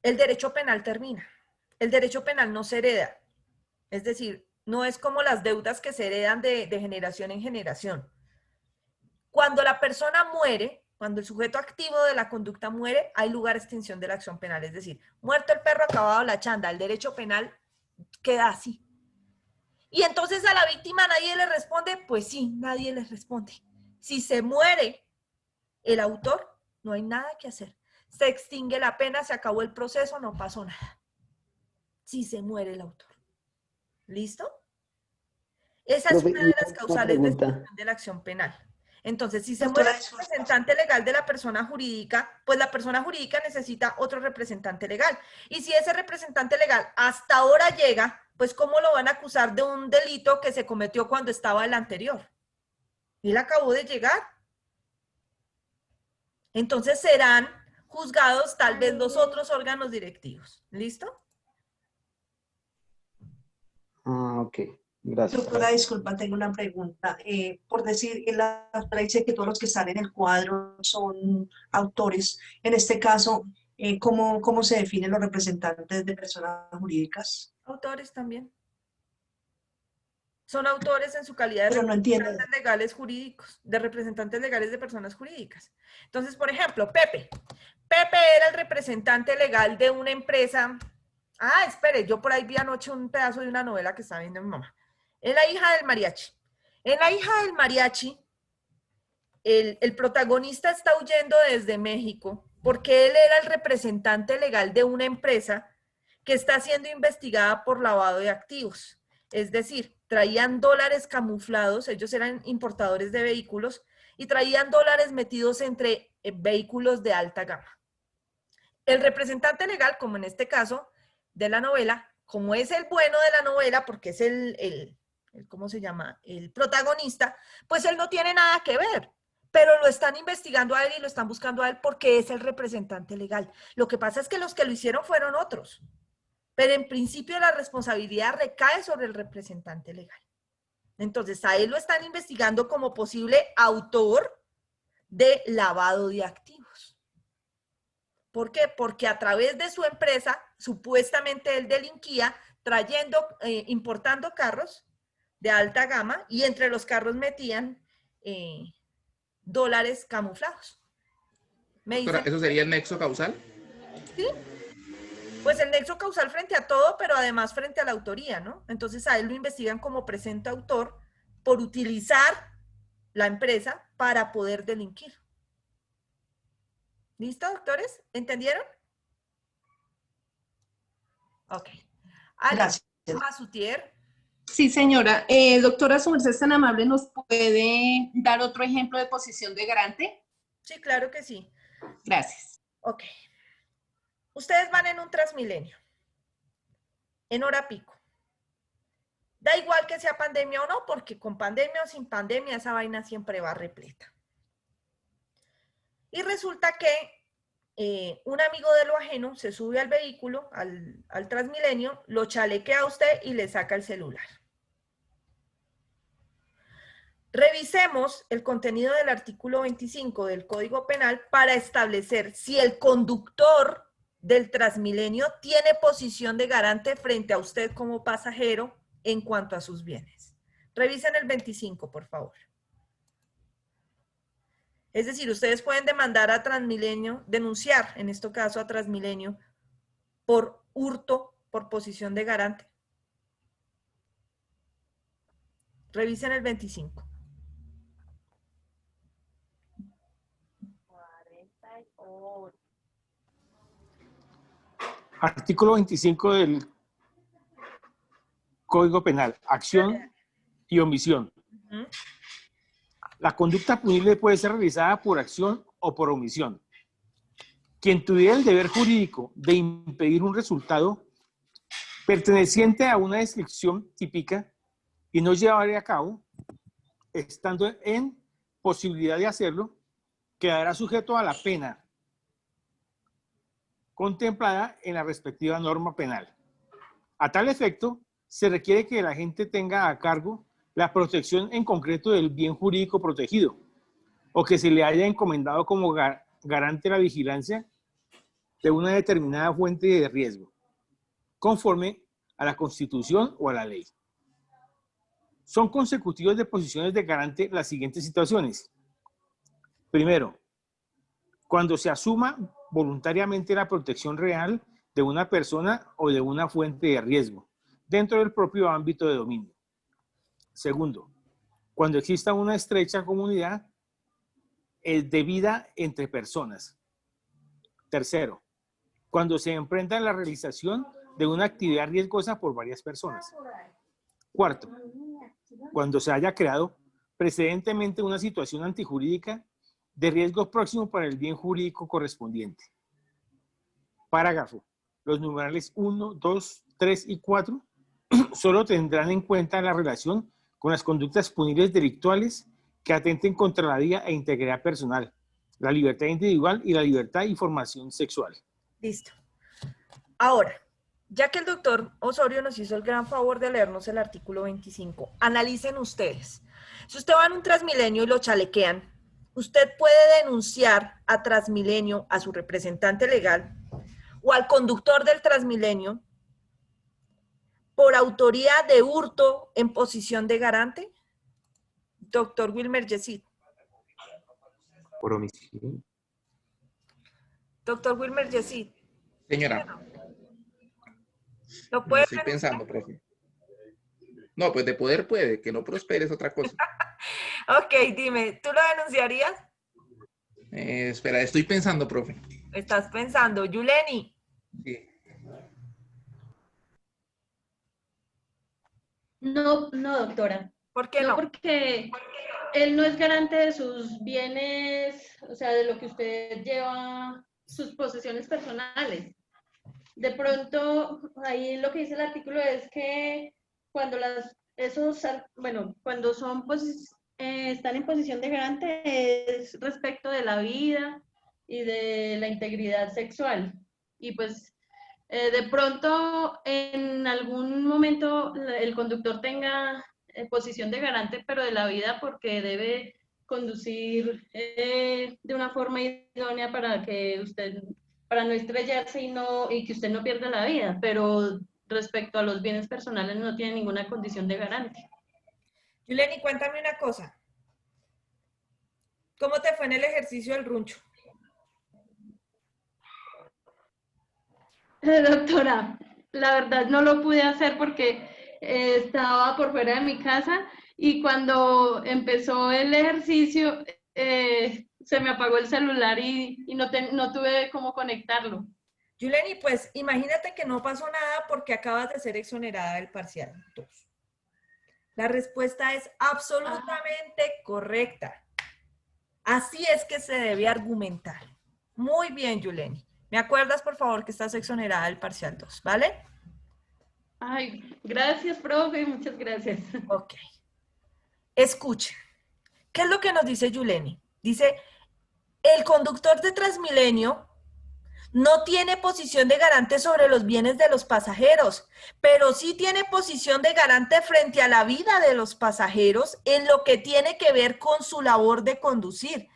el derecho penal termina. El derecho penal no se hereda. Es decir, no es como las deudas que se heredan de generación en generación. Cuando la persona muere, cuando el sujeto activo de la conducta muere, hay lugar a extinción de la acción penal. Es decir, muerto el perro, acabado la chanda, el derecho penal queda así. Y entonces a la víctima nadie le responde, pues sí, nadie le responde. Si se muere el autor, no hay nada que hacer. Se extingue la pena, se acabó el proceso, no pasó nada. Si se muere el autor. ¿Listo? Esa es una de las causales de extinción de la acción penal. Entonces, si se muere el representante legal de la persona jurídica, pues la persona jurídica necesita otro representante legal. Y si ese representante legal hasta ahora llega, pues ¿cómo lo van a acusar de un delito que se cometió cuando estaba el anterior? Él acabó de llegar. Entonces serán juzgados tal vez los otros órganos directivos. ¿Listo? Ah, ok. Gracias. Doctora, disculpa, tengo una pregunta. Por decir, la doctora dice que todos los que están en el cuadro son autores. En este caso, ¿cómo se definen los representantes de personas jurídicas? Autores también. Son autores en su calidad de Pero no entiendo. representantes legales jurídicos, de representantes legales de personas jurídicas. Entonces, por ejemplo, Pepe. Pepe era el representante legal de una empresa. Ah, espere, yo por ahí vi anoche un pedazo de una novela que estaba viendo mi mamá. Es la hija del mariachi. En la hija del mariachi, el protagonista está huyendo desde México porque él era el representante legal de una empresa que está siendo investigada por lavado de activos. Es decir, traían dólares camuflados, ellos eran importadores de vehículos y traían dólares metidos entre vehículos de alta gama. El representante legal, como en este caso de la novela, como es el bueno de la novela, porque es ¿cómo se llama? El protagonista, pues él no tiene nada que ver, pero lo están investigando a él y lo están buscando a él porque es el representante legal. Lo que pasa es que los que lo hicieron fueron otros, pero en principio la responsabilidad recae sobre el representante legal. Entonces a él lo están investigando como posible autor de lavado de activos. ¿Por qué? Porque a través de su empresa, supuestamente él delinquía importando carros de alta gama y entre los metían dólares camuflados. Doctora, ¿eso sería el nexo causal? Sí. Pues el nexo causal frente a todo, pero además frente a la autoría, ¿no? Entonces a él lo investigan como presunto autor por utilizar la empresa para poder delinquir. ¿Listo, doctores? ¿Entendieron? Ok. Gracias. Masutier. Sí, señora. Doctora, su merced es tan amable, ¿nos puede dar otro ejemplo de posición de garante? Sí, claro que sí. Gracias. Ok. Ustedes van en un Transmilenio, en hora pico. Da igual que sea pandemia o no, porque con pandemia o sin pandemia esa vaina siempre va repleta. Y resulta que un amigo de lo ajeno se sube al vehículo, al Transmilenio, lo chalequea a usted y le saca el celular. Revisemos el contenido del artículo 25 del Código Penal para establecer si el conductor del Transmilenio tiene posición de garante frente a usted como pasajero en cuanto a sus bienes. Revisen el 25, por favor. Es decir, ustedes pueden demandar a Transmilenio, denunciar en este caso a Transmilenio por hurto por posición de garante. Revisen el 25. Artículo 25 del Código Penal, acción y omisión. La conducta punible puede ser realizada por acción o por omisión. Quien tuviera el deber jurídico de impedir un resultado perteneciente a una descripción típica y no llevarle a cabo, estando en posibilidad de hacerlo, quedará sujeto a la pena contemplada en la respectiva norma penal. A tal efecto, se requiere que el agente tenga a cargo la protección en concreto del bien jurídico protegido, o que se le haya encomendado como garante la vigilancia de una determinada fuente de riesgo, conforme a la Constitución o a la ley. Son consecutivos de posiciones de garante las siguientes situaciones. Primero, cuando se asuma voluntariamente la protección real de una persona o de una fuente de riesgo, dentro del propio ámbito de dominio. Segundo, cuando exista una estrecha comunidad de vida entre personas. Tercero, cuando se emprenda la realización de una actividad riesgosa por varias personas. Cuarto, cuando se haya creado precedentemente una situación antijurídica de riesgo próximo para el bien jurídico correspondiente. Parágrafo. Los numerales 1, 2, 3 y 4 solo tendrán en cuenta la relación con las conductas punibles delictuales que atenten contra la vida e integridad personal, la libertad individual y la libertad y formación sexual. Listo. Ahora, ya que el doctor Osorio nos hizo el gran favor de leernos el artículo 25, analicen ustedes. Si usted va en un Transmilenio y lo chalequean, usted puede denunciar a Transmilenio, a su representante legal o al conductor del Transmilenio por autoría de hurto en posición de garante. Doctor Wilmer Yesid. Por homicidio. Doctor Wilmer Yesid. Señora. ¿Lo puede Estoy pensando, profe. No, pues de poder puede, que no prospere es otra cosa. Ok, dime, ¿tú lo denunciarías? Espera, estoy pensando, profe. Estás pensando. Yuleni. Sí. No, doctora. ¿Por qué no? Porque él no es garante de sus bienes, o sea, de lo que usted lleva, sus posesiones personales. De pronto, ahí lo que dice el artículo es que cuando cuando son están en posición de garante es respecto de la vida y de la integridad sexual. Y pues de pronto en algún momento el conductor tenga posición de garante, pero de la vida, porque debe conducir de una forma idónea para no estrellarse y que usted no pierda la vida, pero respecto a los bienes personales no tiene ninguna condición de garante. Yuleni, cuéntame una cosa. ¿Cómo te fue en el ejercicio del runcho? Doctora, la verdad no lo pude hacer porque estaba por fuera de mi casa y cuando empezó el ejercicio se me apagó el celular y no tuve cómo conectarlo. Yuleni, pues imagínate que no pasó nada porque acabas de ser exonerada del parcial 2. La respuesta es absolutamente correcta. Así es que se debe argumentar. Muy bien, Yuleni. Me acuerdas, por favor, que estás exonerada del parcial 2, ¿vale? Ay, gracias, profe, muchas gracias. Ok. Escuchen. ¿Qué es lo que nos dice Yuleni? Dice, el conductor de Transmilenio no tiene posición de garante sobre los bienes de los pasajeros, pero sí tiene posición de garante frente a la vida de los pasajeros en lo que tiene que ver con su labor de conducir.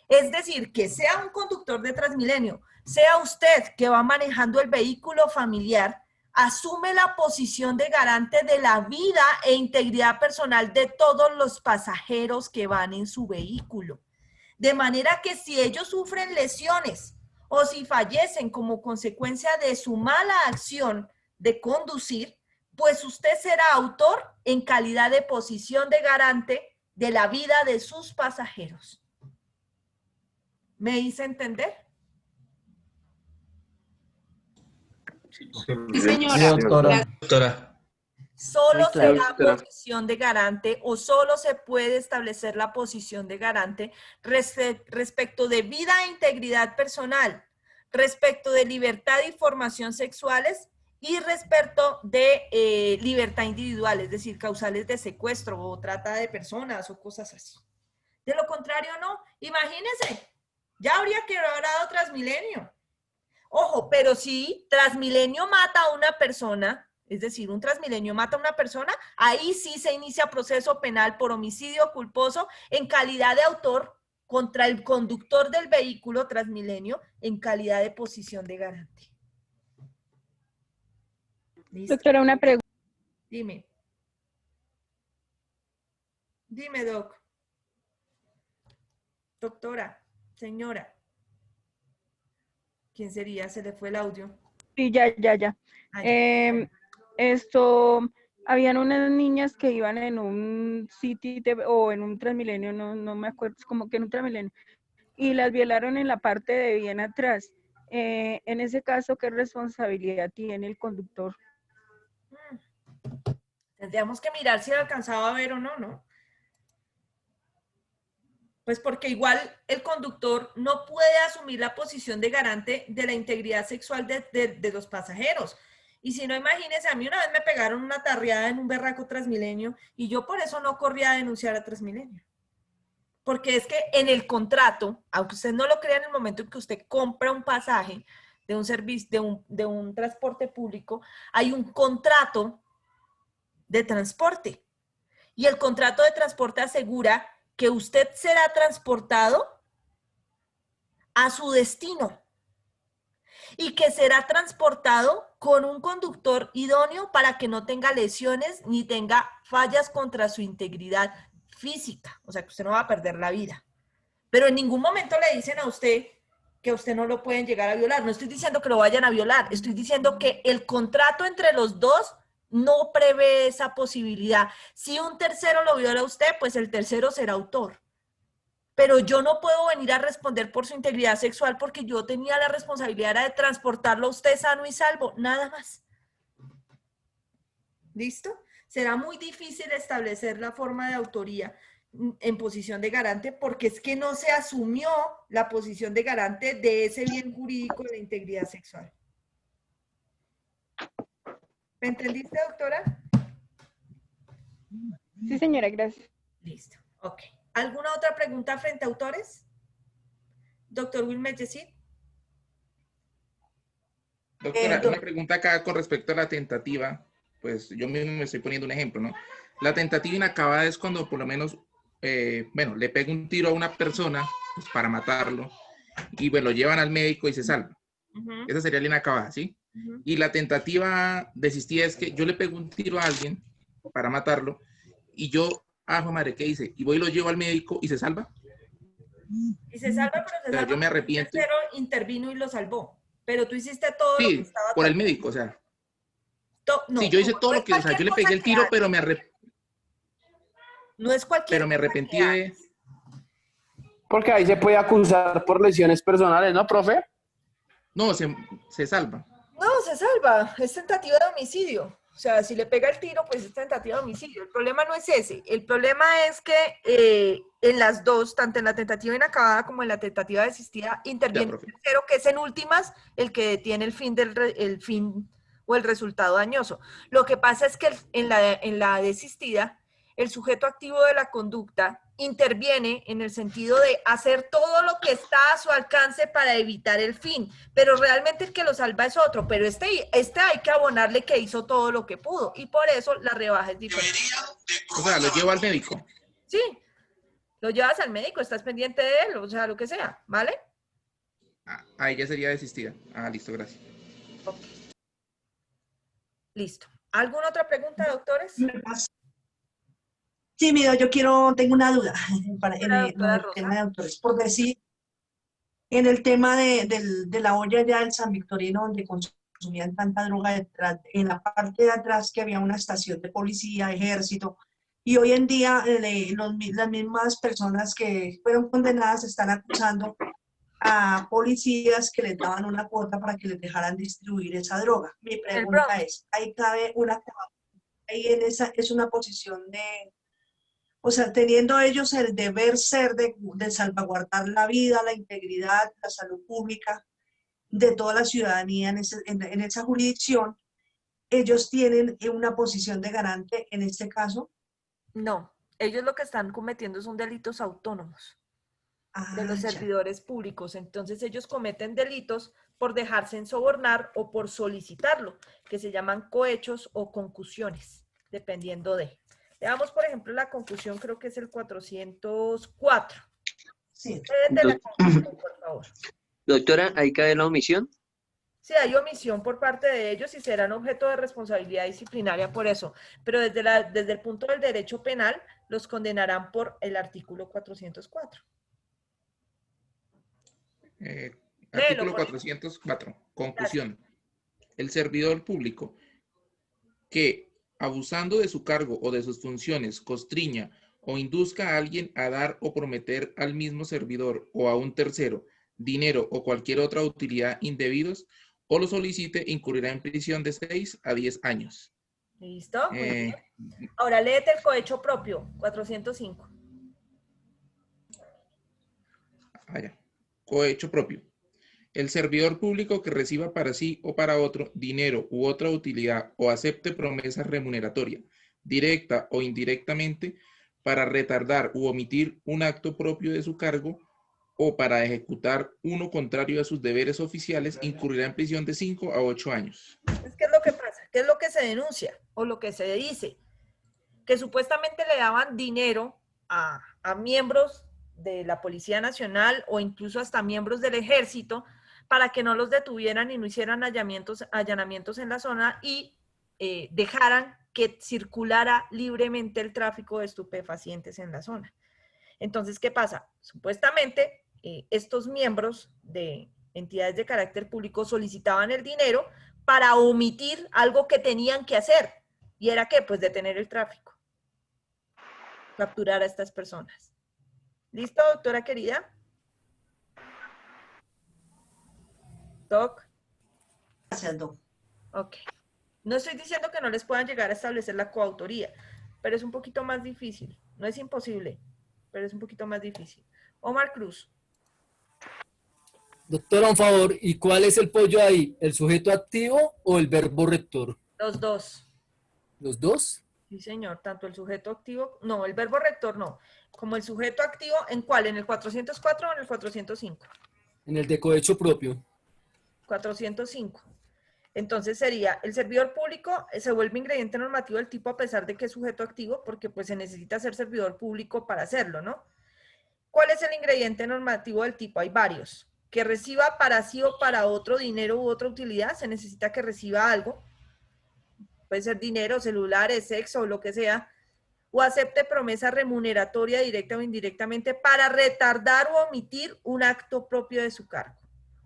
Es decir, que sea un conductor de Transmilenio, sea usted que va manejando el vehículo familiar, asume la posición de garante de la vida e integridad personal de todos los pasajeros que van en su vehículo. De manera que si ellos sufren lesiones o si fallecen como consecuencia de su mala acción de conducir, pues usted será autor en calidad de posición de garante de la vida de sus pasajeros. ¿Me hice entender? Sí, señora. Sí, doctora. Solo Sí, claro, será doctora. posición de garante o solo se puede establecer la posición de garante respecto de vida e integridad personal, respecto de libertad y formación sexuales y respecto de libertad individual, es decir, causales de secuestro o trata de personas o cosas así. De lo contrario, no. Imagínense, ya habría quebrado Transmilenio. Ojo, pero si Transmilenio mata a una persona, es decir, un Transmilenio mata a una persona, ahí sí se inicia proceso penal por homicidio culposo en calidad de autor contra el conductor del vehículo Transmilenio en calidad de posición de garante. ¿Listo? Doctora, una pregunta. Dime. Dime, Doc. Doctora, señora. ¿Quién sería? Se le fue el audio. Sí, ya. Ah, ya. Habían unas niñas que iban en un City o en un Transmilenio, no me acuerdo, es como que en un Transmilenio, y las violaron en la parte de bien atrás. En ese caso, ¿qué responsabilidad tiene el conductor? Tendríamos que mirar si alcanzaba a ver o no, ¿no? Pues porque igual el conductor no puede asumir la posición de garante de la integridad sexual de los pasajeros. Y si no, imagínense, a mí una vez me pegaron una tarreada en un berraco Transmilenio y yo por eso no corrí a denunciar a Transmilenio. Porque es que en el contrato, aunque usted no lo crea en el momento en que usted compra un pasaje de un servicio, de un transporte público, hay un contrato de transporte. Y el contrato de transporte asegura que usted será transportado a su destino y que será transportado con un conductor idóneo para que no tenga lesiones ni tenga fallas contra su integridad física, o sea que usted no va a perder la vida. Pero en ningún momento le dicen a usted que a usted no lo pueden llegar a violar. No estoy diciendo que lo vayan a violar, estoy diciendo que el contrato entre los dos no prevé esa posibilidad. Si un tercero lo viola a usted, pues el tercero será autor. Pero yo no puedo venir a responder por su integridad sexual porque yo tenía la responsabilidad de transportarlo a usted sano y salvo, nada más. ¿Listo? Será muy difícil establecer la forma de autoría en posición de garante porque es que no se asumió la posición de garante de ese bien jurídico de la integridad sexual. ¿Me entendiste, doctora? Sí, señora, gracias. Listo, ok. ¿Alguna otra pregunta frente a autores? Doctor Wilmer Yesid. Doctora, una pregunta acá con respecto a la tentativa. Pues yo mismo me estoy poniendo un ejemplo, ¿no? La tentativa inacabada es cuando por lo menos, le pega un tiro a una persona pues, para matarlo y pues, lo llevan al médico y se salva. Esa sería la inacabada, ¿sí? Y la tentativa desistida es que yo le pego un tiro a alguien para matarlo y yo, madre, ¿qué hice? Y voy y lo llevo al médico y se salva. Y se salva, pero se salva. Yo me arrepiento. El tercero intervino y lo salvó. Pero tú hiciste todo lo que estaba por el médico, o sea. No, sí, yo hice todo lo que, o sea, yo le pegué el tiro, pero me no es cualquier pero me arrepentí de... Porque ahí se puede acusar por lesiones personales, ¿no, profe? No, se salva. No, se salva. Es tentativa de homicidio. O sea, si le pega el tiro, pues es tentativa de homicidio. El problema no es ese. El problema es que en las dos, tanto en la tentativa inacabada como en la tentativa desistida, interviene el tercero, que es en últimas el que detiene el fin o el resultado dañoso. Lo que pasa es que en la desistida, el sujeto activo de la conducta interviene en el sentido de hacer todo lo que está a su alcance para evitar el fin, pero realmente el que lo salva es otro, pero este hay que abonarle que hizo todo lo que pudo, y por eso la rebaja es diferente. O sea, lo llevo al médico. Sí, lo llevas al médico, estás pendiente de él, o sea, lo que sea, ¿vale? Ahí ya sería desistida. Ah, listo, gracias. Okay. Listo. ¿Alguna otra pregunta, doctores? Sí, mira, tengo una duda en el tema de autores. Por decir, en el tema de la olla ya del San Victorino, donde consumían tanta droga detrás, en la parte de atrás que había una estación de policía, ejército, y hoy en día las mismas personas que fueron condenadas están acusando a policías que les daban una cuota para que les dejaran distribuir esa droga. Mi pregunta es, ahí cabe ahí es una posición de... O sea, teniendo ellos el deber ser de salvaguardar la vida, la integridad, la salud pública de toda la ciudadanía en esa jurisdicción, ¿ellos tienen una posición de garante en este caso? No, ellos lo que están cometiendo son delitos autónomos de los servidores públicos. Entonces ellos cometen delitos por dejarse ensobornar o por solicitarlo, que se llaman cohechos o concusiones, dependiendo de... Veamos, por ejemplo, la concusión, creo que es el 404. Sí. La concusión, por favor. Doctora, ¿ahí cae la omisión? Sí, hay omisión por parte de ellos y serán objeto de responsabilidad disciplinaria por eso. Pero desde el punto del derecho penal, los condenarán por el artículo 404. Artículo 404, concusión. El servidor público que, abusando de su cargo o de sus funciones, constriña o induzca a alguien a dar o prometer al mismo servidor o a un tercero dinero o cualquier otra utilidad indebidos o lo solicite, incurrirá en prisión de 6 a 10 años. ¿Listo? Muy bien. Ahora léete el cohecho propio, 405. Cohecho propio. El servidor público que reciba para sí o para otro dinero u otra utilidad o acepte promesa remuneratoria, directa o indirectamente, para retardar u omitir un acto propio de su cargo o para ejecutar uno contrario a sus deberes oficiales, incurrirá en prisión de 5 a 8 años. ¿Qué es lo que pasa? ¿Qué es lo que se denuncia o lo que se dice? Que supuestamente le daban dinero a miembros de la Policía Nacional o incluso hasta miembros del Ejército para que no los detuvieran y no hicieran allanamientos en la zona y dejaran que circulara libremente el tráfico de estupefacientes en la zona. Entonces, ¿qué pasa? Supuestamente, estos miembros de entidades de carácter público solicitaban el dinero para omitir algo que tenían que hacer. ¿Y era qué? Pues detener el tráfico. Capturar a estas personas. ¿Listo, doctora querida? Doc. Gracias, Doc. Ok. No estoy diciendo que no les puedan llegar a establecer la coautoría, pero es un poquito más difícil. No es imposible, pero es un poquito más difícil. Omar Cruz. Doctora, un favor, ¿y cuál es el pollo ahí? ¿El sujeto activo o el verbo rector? Los dos. ¿Los dos? Sí, señor, tanto el sujeto activo, no, el verbo rector no, como el sujeto activo, ¿en cuál? ¿En el 404 o en el 405? En el de cohecho propio. 405. Entonces sería, el servidor público se vuelve ingrediente normativo del tipo a pesar de que es sujeto activo, porque pues se necesita ser servidor público para hacerlo, ¿no? ¿Cuál es el ingrediente normativo del tipo? Hay varios. Que reciba para sí o para otro dinero u otra utilidad, se necesita que reciba algo. Puede ser dinero, celulares, sexo, o lo que sea, o acepte promesa remuneratoria directa o indirectamente para retardar o omitir un acto propio de su cargo,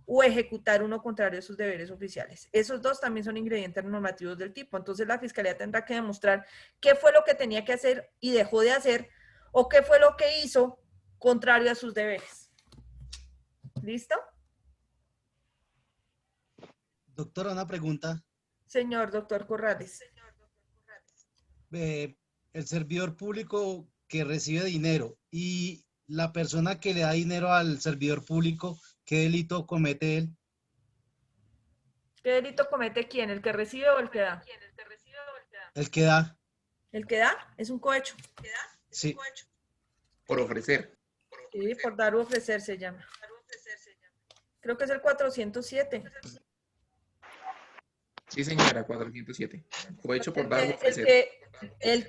o ejecutar uno contrario a sus deberes oficiales. Esos dos también son ingredientes normativos del tipo. Entonces la Fiscalía tendrá que demostrar qué fue lo que tenía que hacer y dejó de hacer, o qué fue lo que hizo contrario a sus deberes. ¿Listo? Doctora, una pregunta. Señor doctor Corrales. el servidor público que recibe dinero y la persona que le da dinero al servidor público, ¿qué delito comete él? ¿Qué delito comete quién? ¿El que recibe o el que da? El que da. ¿El que da? Es un cohecho. Sí. Por ofrecer. Sí, por dar o ofrecer se llama. Creo que es el 407. Sí, señora, 407. Cohecho por dar o El ofrecer.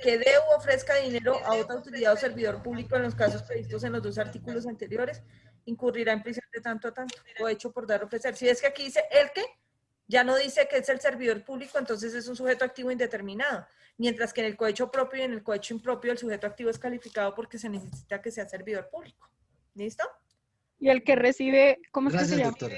que dé u ofrezca dinero a otra autoridad o servidor público en los casos previstos en los dos artículos anteriores incurrirá en prisión de tanto a tanto. Cohecho por dar o ofrecer. Si es que aquí dice el que, ya no dice que es el servidor público, entonces es un sujeto activo indeterminado. Mientras que en el cohecho propio y en el cohecho impropio el sujeto activo es calificado porque se necesita que sea servidor público. ¿Listo? Y el que recibe, ¿cómo es que se llama? Doctora.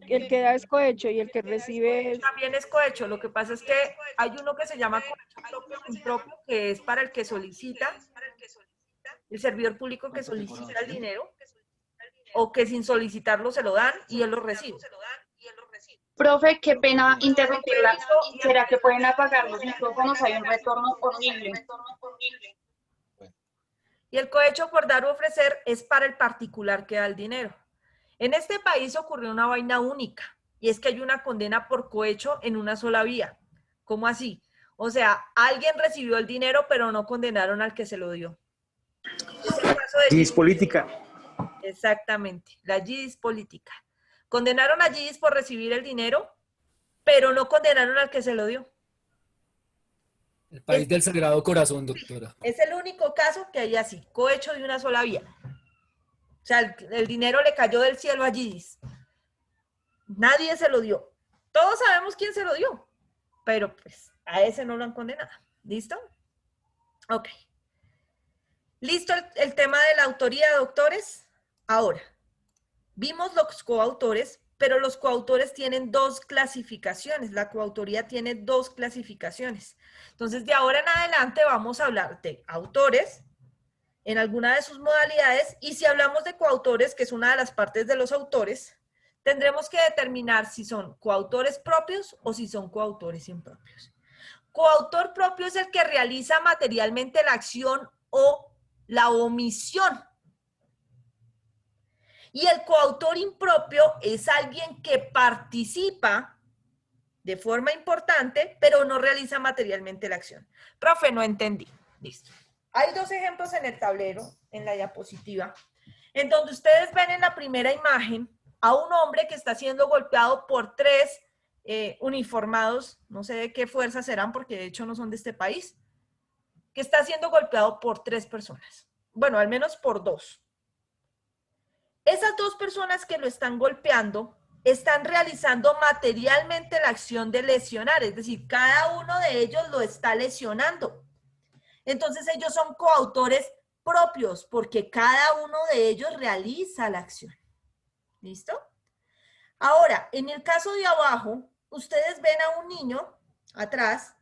El que da es cohecho y el que recibe es... También es cohecho. Lo que pasa es que hay uno que se llama cohecho propio o impropio, que es para el que solicita, el servidor público que solicita el dinero, o que sin solicitarlo se lo dan y él lo recibe. Profe, qué pena interrumpirla. ¿Será que pueden apagar los micrófonos? Hay un retorno horrible. Y el cohecho por dar o ofrecer es para el particular que da el dinero. En este país ocurrió una vaina única, y es que hay una condena por cohecho en una sola vía. ¿Cómo así? O sea, alguien recibió el dinero, pero no condenaron al que se lo dio. Es el caso de GIS política. Exactamente, la GIS política. Condenaron a GIS por recibir el dinero, pero no condenaron al que se lo dio. El país del Sagrado Corazón, doctora. Es el único caso que hay así, cohecho de una sola vía. O sea, el dinero le cayó del cielo a GIS. Nadie se lo dio. Todos sabemos quién se lo dio, pero pues a ese no lo han condenado. ¿Listo? Ok. ¿Listo el tema de la autoría, doctores? Ahora, vimos los coautores, pero los coautores tienen dos clasificaciones. La coautoría tiene dos clasificaciones. Entonces, de ahora en adelante vamos a hablar de autores en alguna de sus modalidades, y si hablamos de coautores, que es una de las partes de los autores, tendremos que determinar si son coautores propios o si son coautores impropios. Coautor propio es el que realiza materialmente la acción o la omisión. Y el coautor impropio es alguien que participa de forma importante, pero no realiza materialmente la acción. Profe, no entendí. Listo. Hay dos ejemplos en el tablero, en la diapositiva, en donde ustedes ven en la primera imagen a un hombre que está siendo golpeado por tres uniformados, no sé de qué fuerza serán, porque de hecho no son de este país, que está siendo golpeado por tres personas. Bueno, al menos por dos. Esas dos personas que lo están golpeando están realizando materialmente la acción de lesionar, es decir, cada uno de ellos lo está lesionando. Entonces ellos son coautores propios porque cada uno de ellos realiza la acción. ¿Listo? Ahora, en el caso de abajo, ustedes ven a un niño atrás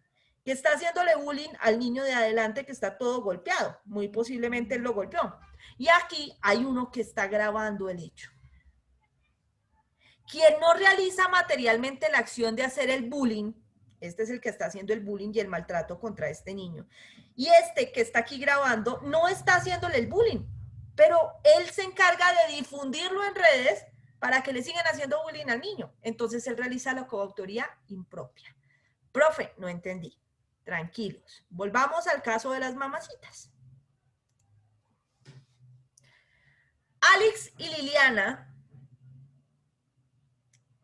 que está haciéndole bullying al niño de adelante que está todo golpeado. Muy posiblemente él lo golpeó. Y aquí hay uno que está grabando el hecho. Quien no realiza materialmente la acción de hacer el bullying, este es el que está haciendo el bullying y el maltrato contra este niño. Y este que está aquí grabando no está haciéndole el bullying, pero él se encarga de difundirlo en redes para que le sigan haciendo bullying al niño. Entonces él realiza la coautoría impropia. Profe, no entendí. Tranquilos. Volvamos al caso de las mamacitas. Alex y Liliana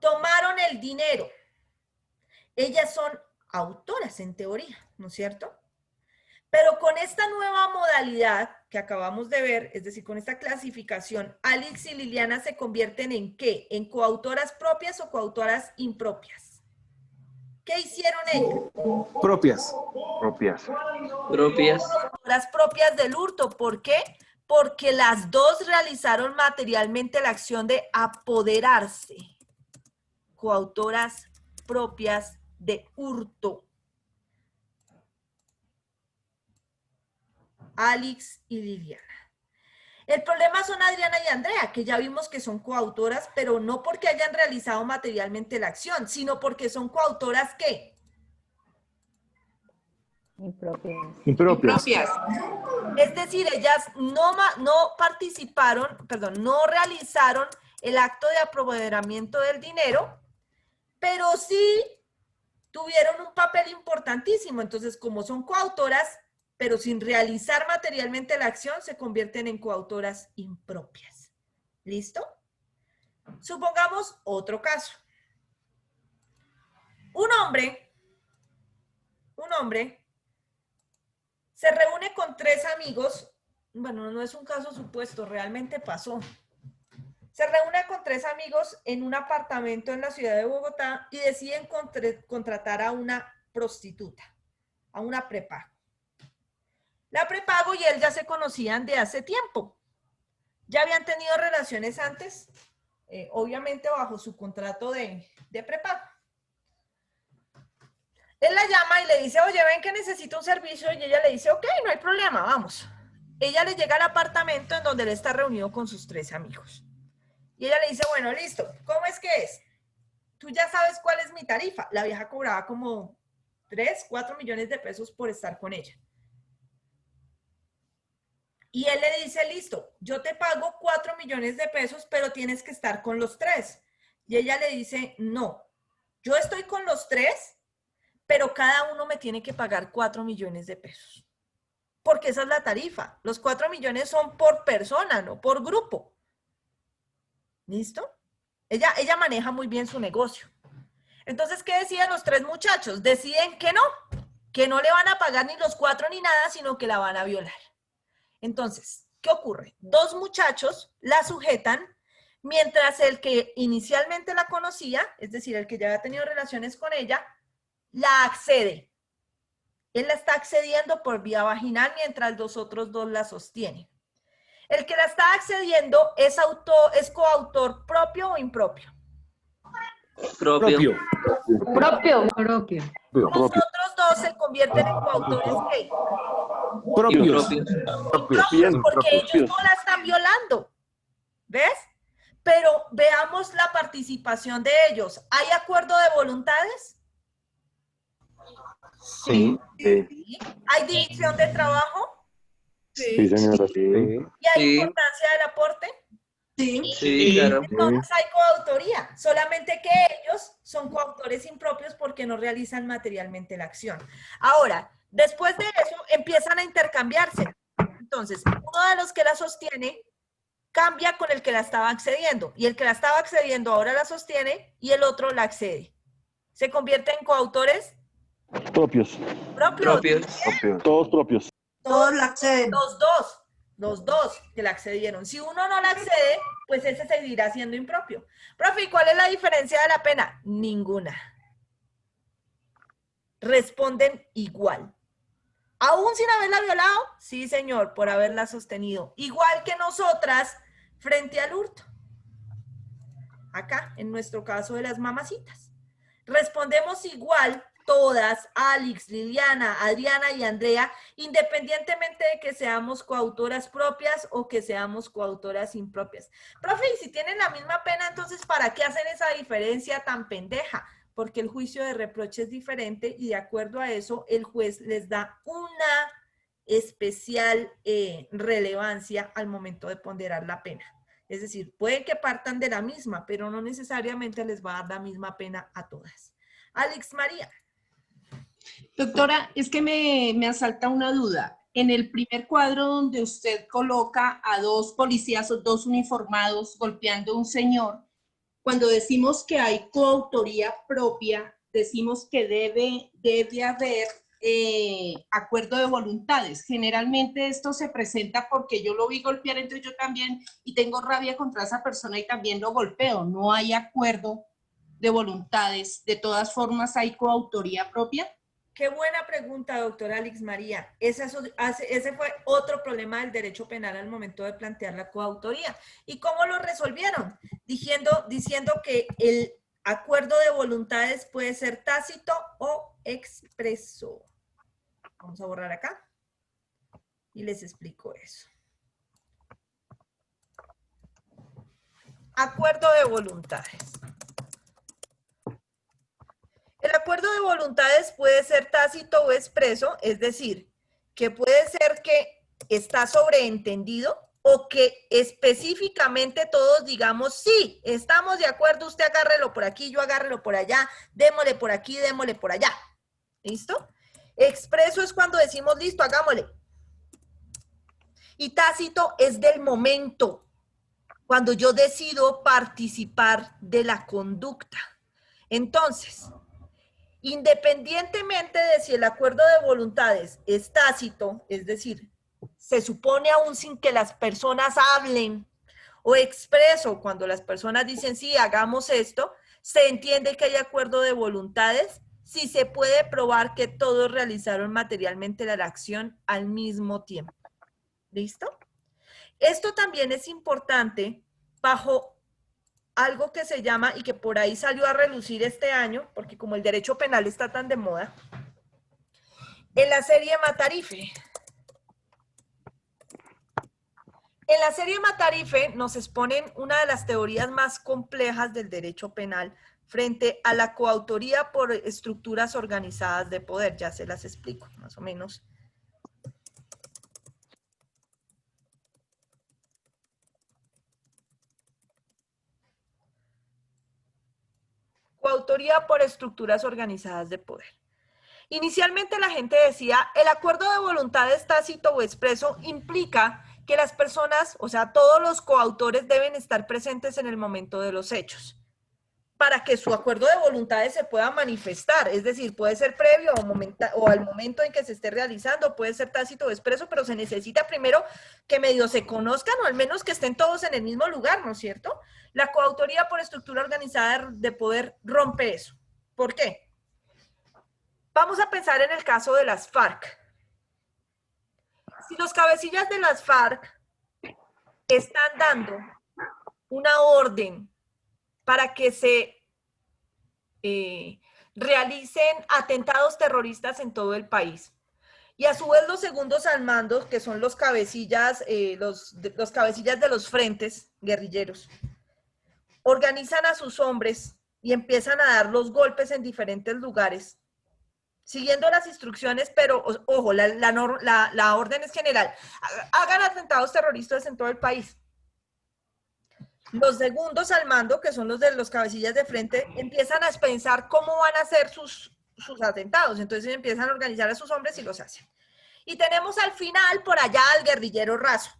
tomaron el dinero. Ellas son autoras en teoría, ¿no es cierto? Pero con esta nueva modalidad que acabamos de ver, es decir, con esta clasificación, Alex y Liliana se convierten ¿en qué? ¿En coautoras propias o coautoras impropias? ¿Qué hicieron ellas? Propias. Coautoras propias del hurto. ¿Por qué? Porque las dos realizaron materialmente la acción de apoderarse. Coautoras propias de hurto. Alex y Liliana. El problema son Adriana y Andrea, que ya vimos que son coautoras, pero no porque hayan realizado materialmente la acción, sino porque son coautoras ¿qué? Impropias. Es decir, ellas no participaron, perdón, no realizaron el acto de apoderamiento del dinero, pero sí tuvieron un papel importantísimo. Entonces, como son coautoras, pero sin realizar materialmente la acción, se convierten en coautoras impropias. ¿Listo? Supongamos otro caso. Un hombre se reúne con 3 amigos. Bueno, no es un caso supuesto, realmente pasó. Se reúne con 3 amigos en un apartamento en la ciudad de Bogotá y deciden contratar a una prostituta, a una prepago. La prepago y él ya se conocían de hace tiempo. Ya habían tenido relaciones antes, obviamente bajo su contrato de prepago. Él la llama y le dice, oye, ven que necesito un servicio, y ella le dice, ok, no hay problema, vamos. Ella le llega al apartamento en donde él está reunido con sus 3 amigos. Y ella le dice, bueno, listo, ¿cómo es que es? Tú ya sabes cuál es mi tarifa. La vieja cobraba como 3, 4 millones de pesos por estar con ella. Y él le dice, listo, yo te pago 4 millones de pesos, pero tienes que estar con los 3. Y ella le dice, no, yo estoy con los 3, pero cada uno me tiene que pagar 4 millones de pesos. Porque esa es la tarifa. Los 4 millones son por persona, no por grupo. ¿Listo? Ella maneja muy bien su negocio. Entonces, ¿qué deciden los 3 muchachos? Deciden que no le van a pagar ni los 4 ni nada, sino que la van a violar. Entonces, ¿qué ocurre? 2 muchachos la sujetan, mientras el que inicialmente la conocía, es decir, el que ya había tenido relaciones con ella, la accede. Él la está accediendo por vía vaginal, mientras los otros 2 la sostienen. El que la está accediendo es coautor propio o impropio. Propio. Los otros 2 se convierten en coautores ¿qué? Propios. Porque ellos no la están violando. ¿Ves? Pero veamos la participación de ellos. ¿Hay acuerdo de voluntades? Sí. ¿Hay división de trabajo? Sí, señora. Sí. ¿Y hay importancia del aporte? Sí, claro. Entonces hay coautoría, solamente que ellos son coautores impropios porque no realizan materialmente la acción. Ahora, después de eso, empiezan a intercambiarse. Entonces, uno de los que la sostiene cambia con el que la estaba accediendo, y el que la estaba accediendo ahora la sostiene y el otro la accede. ¿Se convierte en coautores? Propios. Todos propios. Todos la acceden. Los dos que la accedieron. Si uno no la accede, pues ese seguirá siendo impropio. Profe, ¿y cuál es la diferencia de la pena? Ninguna. Responden igual. ¿Aún sin haberla violado? Sí, señor, por haberla sostenido. Igual que nosotras frente al hurto. Acá, en nuestro caso de las mamacitas. Respondemos igual todas, Alex, Liliana, Adriana y Andrea, independientemente de que seamos coautoras propias o que seamos coautoras impropias. Profe, y si tienen la misma pena, entonces, ¿para qué hacen esa diferencia tan pendeja? Porque el juicio de reproche es diferente y de acuerdo a eso, el juez les da una especial relevancia al momento de ponderar la pena. Es decir, puede que partan de la misma, pero no necesariamente les va a dar la misma pena a todas. Alex María. Doctora, es que me asalta una duda. En el primer cuadro donde usted coloca a 2 policías o 2 uniformados golpeando a un señor, cuando decimos que hay coautoría propia, decimos que debe haber acuerdo de voluntades. Generalmente esto se presenta porque yo lo vi golpear, entonces yo también, y tengo rabia contra esa persona y también lo golpeo. No hay acuerdo de voluntades. De todas formas, ¿hay coautoría propia? Qué buena pregunta, doctora Alex María. Ese fue otro problema del derecho penal al momento de plantear la coautoría. ¿Y cómo lo resolvieron? Diciendo que el acuerdo de voluntades puede ser tácito o expreso. Vamos a borrar acá y les explico eso. Acuerdo de voluntades. El acuerdo de voluntades puede ser tácito o expreso, es decir, que puede ser que está sobreentendido o que específicamente todos digamos, sí, estamos de acuerdo, usted agárrelo por aquí, yo agárrelo por allá, démosle por aquí, démosle por allá. ¿Listo? Expreso es cuando decimos, listo, hagámosle. Y tácito es del momento, cuando yo decido participar de la conducta. Entonces, independientemente de si el acuerdo de voluntades es tácito, es decir, se supone aún sin que las personas hablen, o expreso, cuando las personas dicen, sí, hagamos esto, se entiende que hay acuerdo de voluntades si se puede probar que todos realizaron materialmente la acción al mismo tiempo. ¿Listo? Esto también es importante bajo algo que se llama, y que por ahí salió a relucir este año, porque como el derecho penal está tan de moda, en la serie Matarife. En la serie Matarife nos exponen una de las teorías más complejas del derecho penal frente a la coautoría por estructuras organizadas de poder. Ya se las explico, más o menos. Coautoría por estructuras organizadas de poder. Inicialmente la gente decía, el acuerdo de voluntades tácito o expreso implica que las personas, o sea, todos los coautores deben estar presentes en el momento de los hechos para que su acuerdo de voluntades se pueda manifestar. Es decir, puede ser previo o al momento en que se esté realizando, puede ser tácito o expreso, pero se necesita primero que medio se conozcan o al menos que estén todos en el mismo lugar, ¿no es cierto? La coautoría por estructura organizada de poder rompe eso. ¿Por qué? Vamos a pensar en el caso de las FARC. Si los cabecillas de las FARC están dando una orden para que se realicen atentados terroristas en todo el país, y a su vez los segundos al mando, que son los cabecillas, los cabecillas de los frentes guerrilleros, organizan a sus hombres y empiezan a dar los golpes en diferentes lugares, siguiendo las instrucciones, pero, ojo, la orden es general. Hagan atentados terroristas en todo el país. Los segundos al mando, que son los de los cabecillas de frente, empiezan a pensar cómo van a hacer sus atentados. Entonces empiezan a organizar a sus hombres y los hacen. Y tenemos al final, por allá, al guerrillero raso.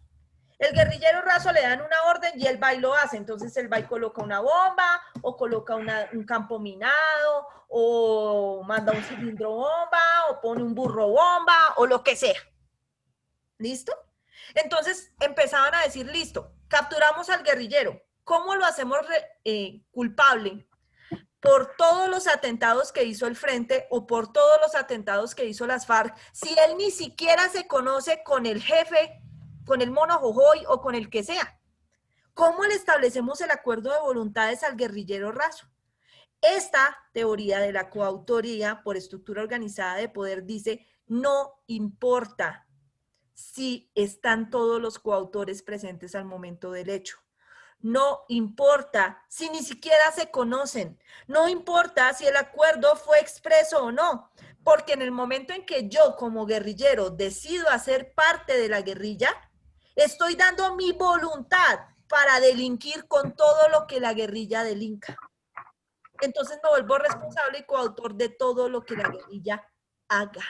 El guerrillero raso le dan una orden y él va y lo hace. Entonces él va y coloca una bomba, o coloca un campo minado, o manda un cilindro bomba, o pone un burro bomba, o lo que sea. ¿Listo? Entonces empezaban a decir, listo, capturamos al guerrillero. ¿Cómo lo hacemos culpable? Por todos los atentados que hizo el Frente o por todos los atentados que hizo las FARC, si él ni siquiera se conoce con el jefe, con el mono Jojoy o con el que sea. ¿Cómo le establecemos el acuerdo de voluntades al guerrillero raso? Esta teoría de la coautoría por estructura organizada de poder dice, no importa si están todos los coautores presentes al momento del hecho. No importa si ni siquiera se conocen. No importa si el acuerdo fue expreso o no. Porque en el momento en que yo como guerrillero decido hacer parte de la guerrilla, estoy dando mi voluntad para delinquir con todo lo que la guerrilla delinca. Entonces me vuelvo responsable y coautor de todo lo que la guerrilla haga.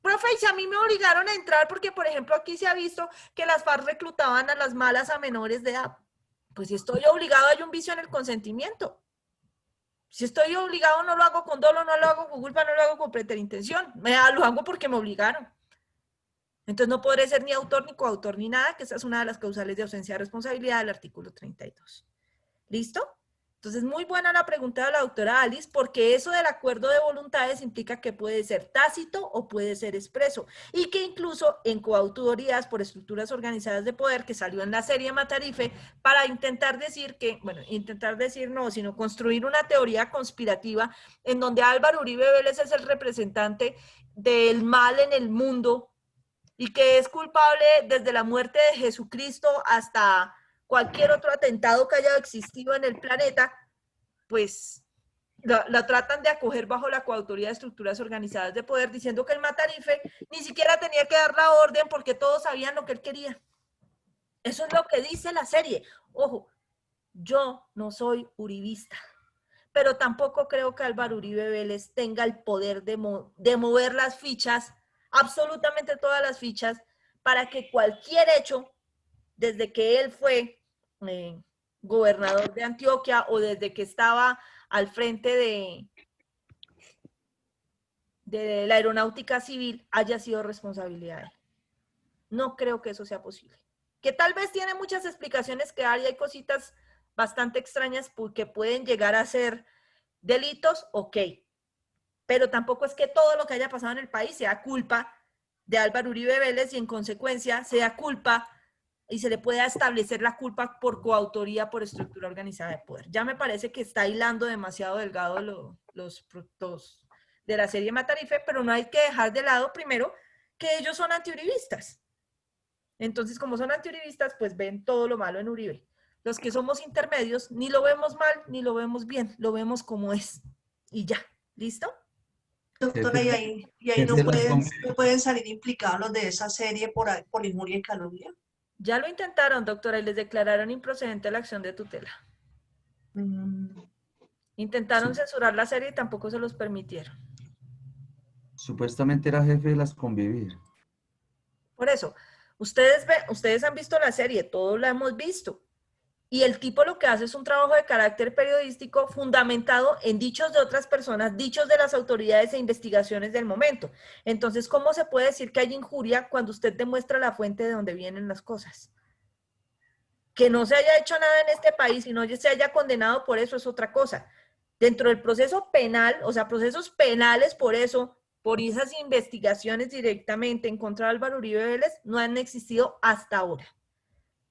Profe, y si a mí me obligaron a entrar porque, por ejemplo, aquí se ha visto que las FARC reclutaban a las malas a menores de edad. Pues si estoy obligado, hay un vicio en el consentimiento. Si estoy obligado, no lo hago con dolo, no lo hago con culpa, no lo hago con preterintención. Lo hago porque me obligaron. Entonces no podré ser ni autor, ni coautor, ni nada, que esa es una de las causales de ausencia de responsabilidad del artículo 32. ¿Listo? Entonces, muy buena la pregunta de la doctora Alice, porque eso del acuerdo de voluntades implica que puede ser tácito o puede ser expreso, y que incluso en coautorías por estructuras organizadas de poder, que salió en la serie Matarife, para intentar decir que, bueno, intentar decir no, sino construir una teoría conspirativa en donde Álvaro Uribe Vélez es el representante del mal en el mundo y que es culpable desde la muerte de Jesucristo hasta cualquier otro atentado que haya existido en el planeta, pues la tratan de acoger bajo la coautoría de estructuras organizadas de poder, diciendo que el Matarife ni siquiera tenía que dar la orden porque todos sabían lo que él quería. Eso es lo que dice la serie. Ojo, yo no soy uribista, pero tampoco creo que Álvaro Uribe Vélez tenga el poder de mover las fichas, absolutamente todas las fichas, para que cualquier hecho, desde que él fue gobernador de Antioquia o desde que estaba al frente de la aeronáutica civil, haya sido responsabilidad de él. No creo que eso sea posible. Que tal vez tiene muchas explicaciones que dar y hay cositas bastante extrañas que pueden llegar a ser delitos, ok. Pero tampoco es que todo lo que haya pasado en el país sea culpa de Álvaro Uribe Vélez y en consecuencia sea culpa y se le pueda establecer la culpa por coautoría, por estructura organizada de poder. Ya me parece que está hilando demasiado delgado los productos de la serie Matarife, pero no hay que dejar de lado primero que ellos son antiuribistas. Entonces, como son antiuribistas, pues ven todo lo malo en Uribe. Los que somos intermedios ni lo vemos mal ni lo vemos bien, lo vemos como es. Y ya, ¿listo? Doctora, y ahí no pueden salir implicados los de esa serie por injuria y calumnia. Ya lo intentaron, doctora, y les declararon improcedente la acción de tutela. Intentaron censurar la serie y tampoco se los permitieron. Supuestamente era jefe de las convivir. Por eso, ustedes han visto la serie, todos la hemos visto. Y el tipo lo que hace es un trabajo de carácter periodístico fundamentado en dichos de otras personas, dichos de las autoridades e investigaciones del momento. Entonces, ¿cómo se puede decir que hay injuria cuando usted demuestra la fuente de donde vienen las cosas? Que no se haya hecho nada en este país y no se haya condenado por eso es otra cosa. Dentro del proceso penal, o sea, procesos penales por eso, por esas investigaciones directamente en contra de Álvaro Uribe Vélez, no han existido hasta ahora.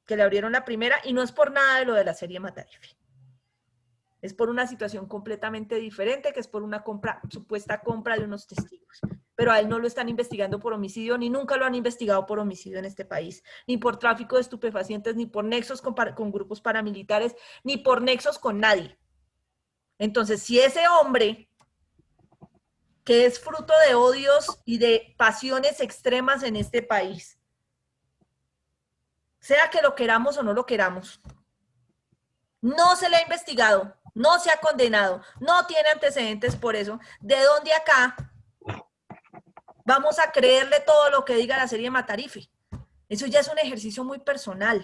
Que le abrieron la primera, y no es por nada de lo de la serie Matarife. Es por una situación completamente diferente, que es por una supuesta compra de unos testigos. Pero a él no lo están investigando por homicidio, ni nunca lo han investigado por homicidio en este país, ni por tráfico de estupefacientes, ni por nexos con grupos paramilitares, ni por nexos con nadie. Entonces, si ese hombre, que es fruto de odios y de pasiones extremas en este país, sea que lo queramos o no lo queramos, no se le ha investigado, no se ha condenado, no tiene antecedentes por eso, ¿de dónde acá vamos a creerle todo lo que diga la serie Matarife? Eso ya es un ejercicio muy personal.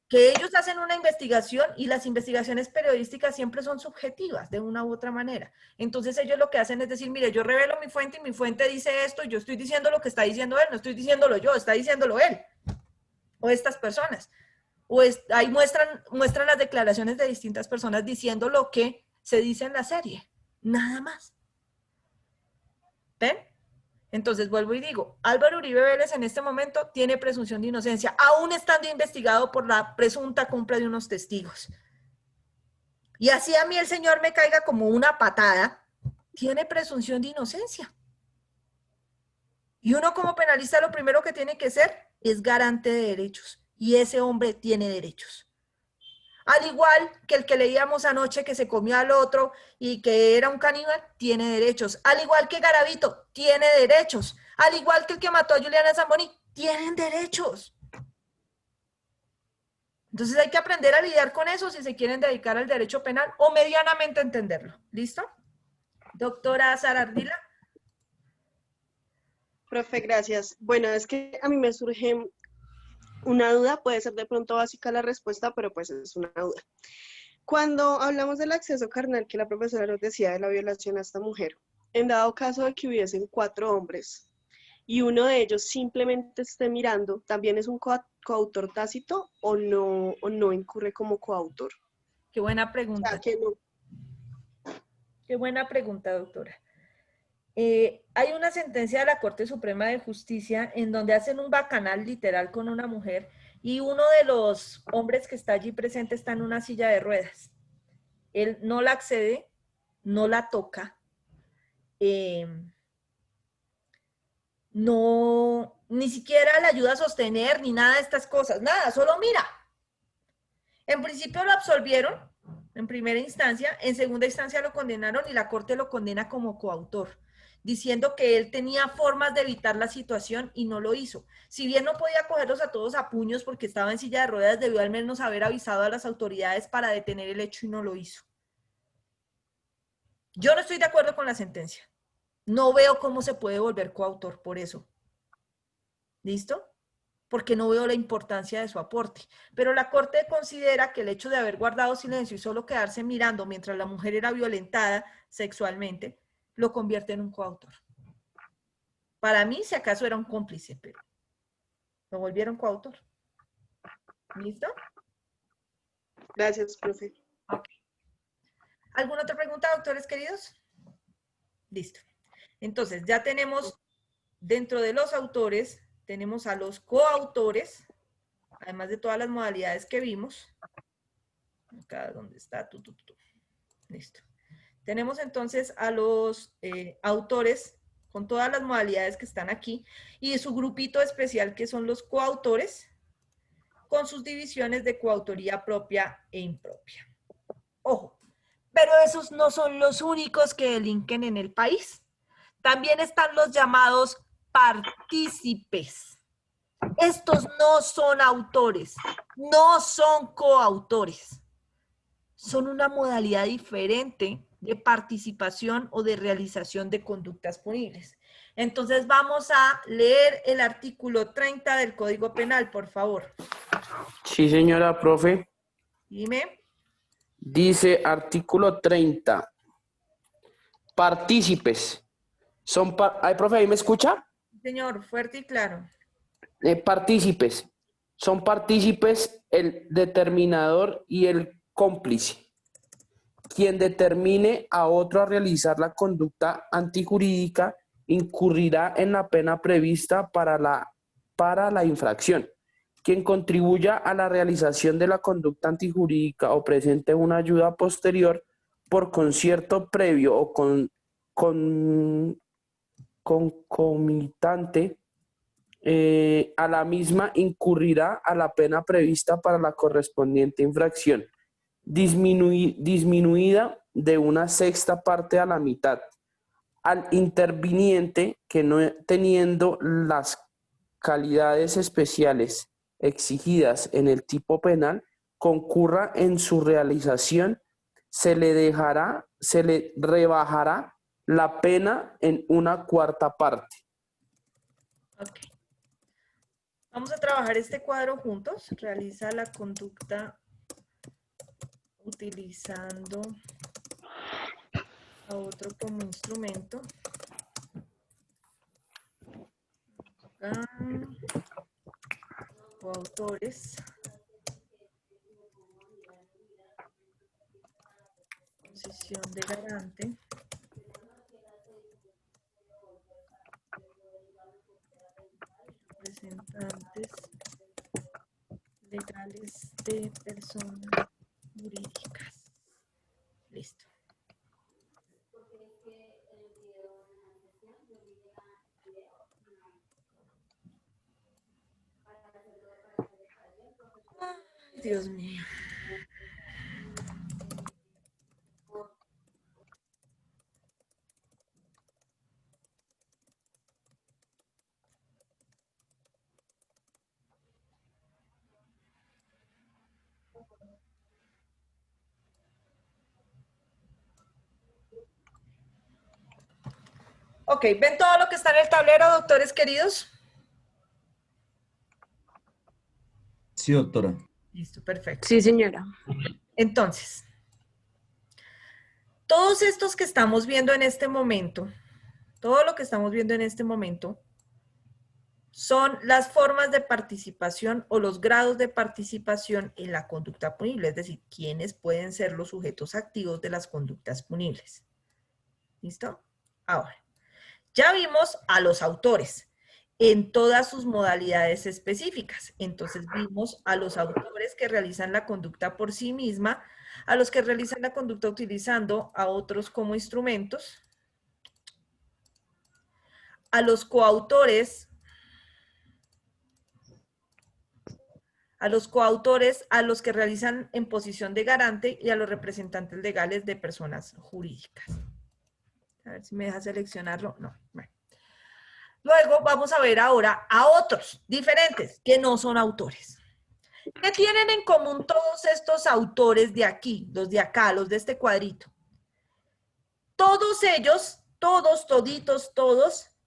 Que ellos hacen una investigación y las investigaciones periodísticas siempre son subjetivas de una u otra manera. Entonces ellos lo que hacen es decir, mire, yo revelo mi fuente y mi fuente dice esto y yo estoy diciendo lo que está diciendo él, no estoy diciéndolo yo, está diciéndolo él. O estas personas, ahí muestran las declaraciones de distintas personas diciendo lo que se dice en la serie, nada más. ¿Ven? Entonces vuelvo y digo, Álvaro Uribe Vélez en este momento tiene presunción de inocencia, aún estando investigado por la presunta compra de unos testigos. Y así a mí el señor me caiga como una patada, tiene presunción de inocencia. Y uno como penalista lo primero que tiene que ser es garante de derechos, y ese hombre tiene derechos. Al igual que el que leíamos anoche que se comió al otro y que era un caníbal, tiene derechos. Al igual que Garavito, tiene derechos. Al igual que el que mató a Juliana Zamboni, tienen derechos. Entonces hay que aprender a lidiar con eso si se quieren dedicar al derecho penal o medianamente entenderlo. ¿Listo? Doctora Sara Ardila. Profe, gracias. Bueno, es que a mí me surge una duda, puede ser de pronto básica la respuesta, pero pues es una duda. Cuando hablamos del acceso carnal que la profesora nos decía de la violación a esta mujer, en dado caso de que hubiesen 4 hombres y uno de ellos simplemente esté mirando, ¿también es un coautor tácito o no incurre como coautor? Qué buena pregunta. O sea, que no. Qué buena pregunta, doctora. Hay una sentencia de la Corte Suprema de Justicia en donde hacen un bacanal literal con una mujer y uno de los hombres que está allí presente está en una silla de ruedas. Él no la accede, no la toca, no, ni siquiera le ayuda a sostener ni nada de estas cosas, nada, solo mira. En principio lo absolvieron, en primera instancia, en segunda instancia lo condenaron y la Corte lo condena como coautor, diciendo que él tenía formas de evitar la situación y no lo hizo. Si bien no podía cogerlos a todos a puños porque estaba en silla de ruedas, debió al menos haber avisado a las autoridades para detener el hecho y no lo hizo. Yo no estoy de acuerdo con la sentencia. No veo cómo se puede volver coautor por eso. ¿Listo? Porque no veo la importancia de su aporte. Pero la Corte considera que el hecho de haber guardado silencio y solo quedarse mirando mientras la mujer era violentada sexualmente, lo convierte en un coautor. Para mí, si acaso era un cómplice, pero lo volvieron coautor. ¿Listo? Gracias, profe. Ok. ¿Alguna otra pregunta, doctores queridos? Listo. Entonces, ya tenemos dentro de los autores, tenemos a los coautores, además de todas las modalidades que vimos. Acá donde está. Listo. Tenemos entonces a los autores con todas las modalidades que están aquí y su grupito especial que son los coautores con sus divisiones de coautoría propia e impropia. Ojo, pero esos no son los únicos que delinquen en el país. También están los llamados partícipes. Estos no son autores, no son coautores. Son una modalidad diferente de participación o de realización de conductas punibles. Entonces vamos a leer el artículo 30 del Código Penal, por favor. Sí, señora profe. Dime. Dice artículo 30. Partícipes. Ay, profe, ¿ahí me escucha? Señor, fuerte y claro. Partícipes. Son partícipes el determinador y el cómplice. Quien determine a otro a realizar la conducta antijurídica incurrirá en la pena prevista para la infracción. Quien contribuya a la realización de la conducta antijurídica o presente una ayuda posterior por concierto previo o concomitante a la misma incurrirá a la pena prevista para la correspondiente infracción, disminuida de una sexta parte a la mitad. Al interviniente que no teniendo las calidades especiales exigidas en el tipo penal concurra en su realización, se le rebajará la pena en una cuarta parte. Ok. Vamos a trabajar este cuadro juntos. Realiza la conducta utilizando a otro como instrumento. Acá. Coautores. Posición de garante. Representantes legales de personas jurídicas. Listo. Ay, Dios mío. Ok, ¿ven todo lo que está en el tablero, doctores queridos? Sí, doctora. Listo, perfecto. Sí, señora. Entonces, todos estos que estamos viendo en este momento, todo lo que estamos viendo en este momento, son las formas de participación o los grados de participación en la conducta punible, es decir, quiénes pueden ser los sujetos activos de las conductas punibles. ¿Listo? Ahora, ya vimos a los autores en todas sus modalidades específicas. Entonces vimos a los autores que realizan la conducta por sí misma, a los que realizan la conducta utilizando a otros como instrumentos, a los coautores, a los coautores, a los que realizan en posición de garante y a los representantes legales de personas jurídicas. A ver si me deja seleccionarlo. No. Bueno. Luego vamos a ver ahora a otros diferentes que no son autores. ¿Qué tienen en común todos estos autores de aquí, los de acá, los de este cuadrito? Todos ellos, todos,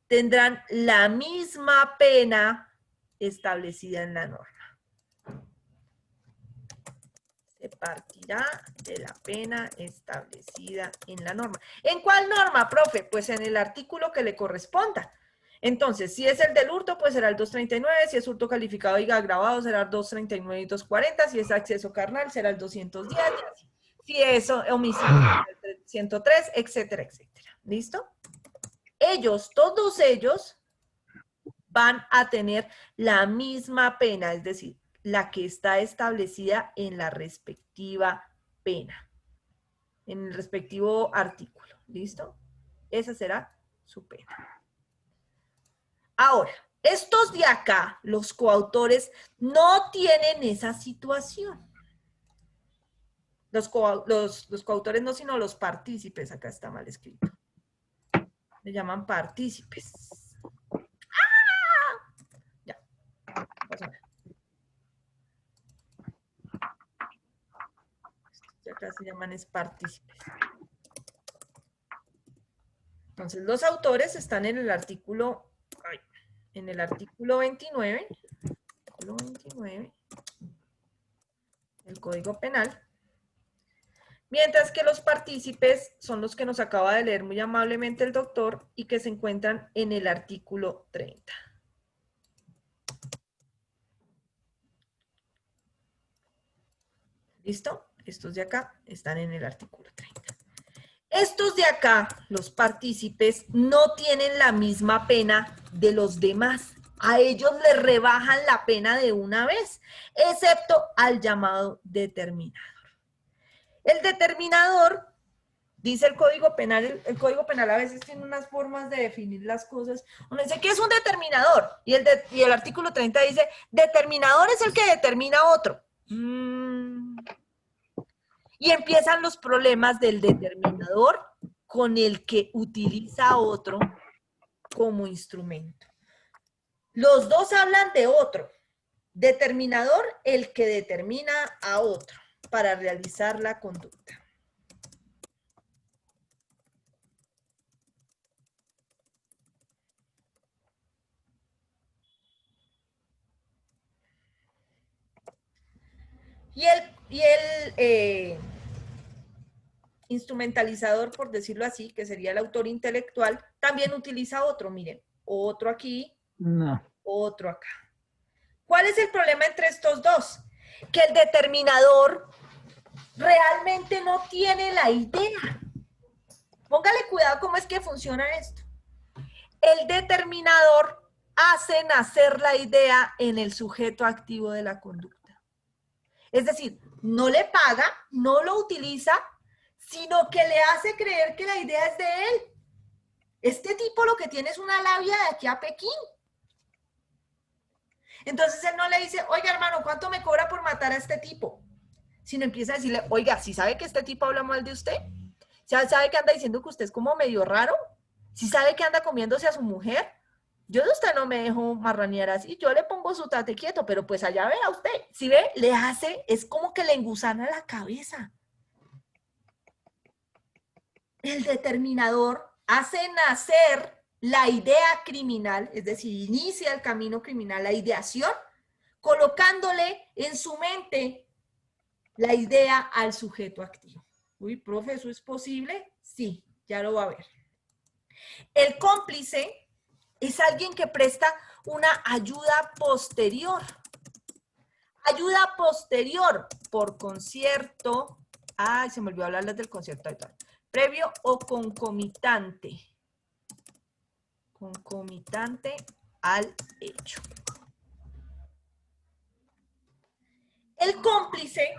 tendrán la misma pena establecida en la norma. Se partirá de la pena establecida en la norma. ¿En cuál norma, profe? Pues en el artículo que le corresponda. Entonces, si es el del hurto, pues será el 239, si es hurto calificado y agravado, será el 239 y 240, si es acceso carnal, será el 210, si es homicidio, el 103, etcétera, etcétera. ¿Listo? Ellos, todos ellos, van a tener la misma pena, es decir, la que está establecida en la respectiva pena, en el respectivo artículo. ¿Listo? Esa será su pena. Ahora, estos de acá, los coautores, no tienen esa situación. Los coautores no, sino los partícipes. Acá está mal escrito. Le llaman partícipes. ¡Ah! Ya. Vamos a ver. Estos de acá se llaman partícipes. Entonces, los autores están en el artículo... En el artículo 29 del Código Penal, mientras que los partícipes son los que nos acaba de leer muy amablemente el doctor y que se encuentran en el artículo 30. ¿Listo? Estos de acá están en el artículo 30. Estos de acá, los partícipes, no tienen la misma pena de los demás. A ellos les rebajan la pena de una vez, excepto al llamado determinador. El determinador, dice el Código Penal, el Código Penal a veces tiene unas formas de definir las cosas. Uno dice, ¿qué es un determinador? Y el artículo 30 dice, determinador es el que determina otro. Y empiezan los problemas del determinador con el que utiliza a otro como instrumento. Los dos hablan de otro. Determinador, el que determina a otro para realizar la conducta. Y el instrumentalizador, por decirlo así, que sería el autor intelectual, también utiliza otro, miren, otro aquí, otro acá. ¿Cuál es el problema entre estos dos? Que el determinador realmente no tiene la idea. Póngale cuidado cómo es que funciona esto. El determinador hace nacer la idea en el sujeto activo de la conducta. Es decir, no le paga, no lo utiliza, sino que le hace creer que la idea es de él. Este tipo lo que tiene es una labia de aquí a Pekín. Entonces él no le dice, oiga hermano, ¿cuánto me cobra por matar a este tipo? Sino empieza a decirle, oiga, ¿sí sabe que este tipo habla mal de usted? ¿Sí sabe que anda diciendo que usted es como medio raro? ¿Sí sabe que anda comiéndose a su mujer? Yo de usted no me dejo marranear así, yo le pongo su tate quieto, pero pues allá vea usted. ¿Sí ve? Le hace, es como que le engusana la cabeza. El determinador hace nacer la idea criminal, es decir, inicia el camino criminal, la ideación, colocándole en su mente la idea al sujeto activo. Uy, profe, ¿eso es posible? Sí, ya lo va a ver. El cómplice es alguien que presta una ayuda posterior. Ayuda posterior por concierto. Ay, se me olvidó hablarles del concierto. Previo o concomitante. Concomitante al hecho. El cómplice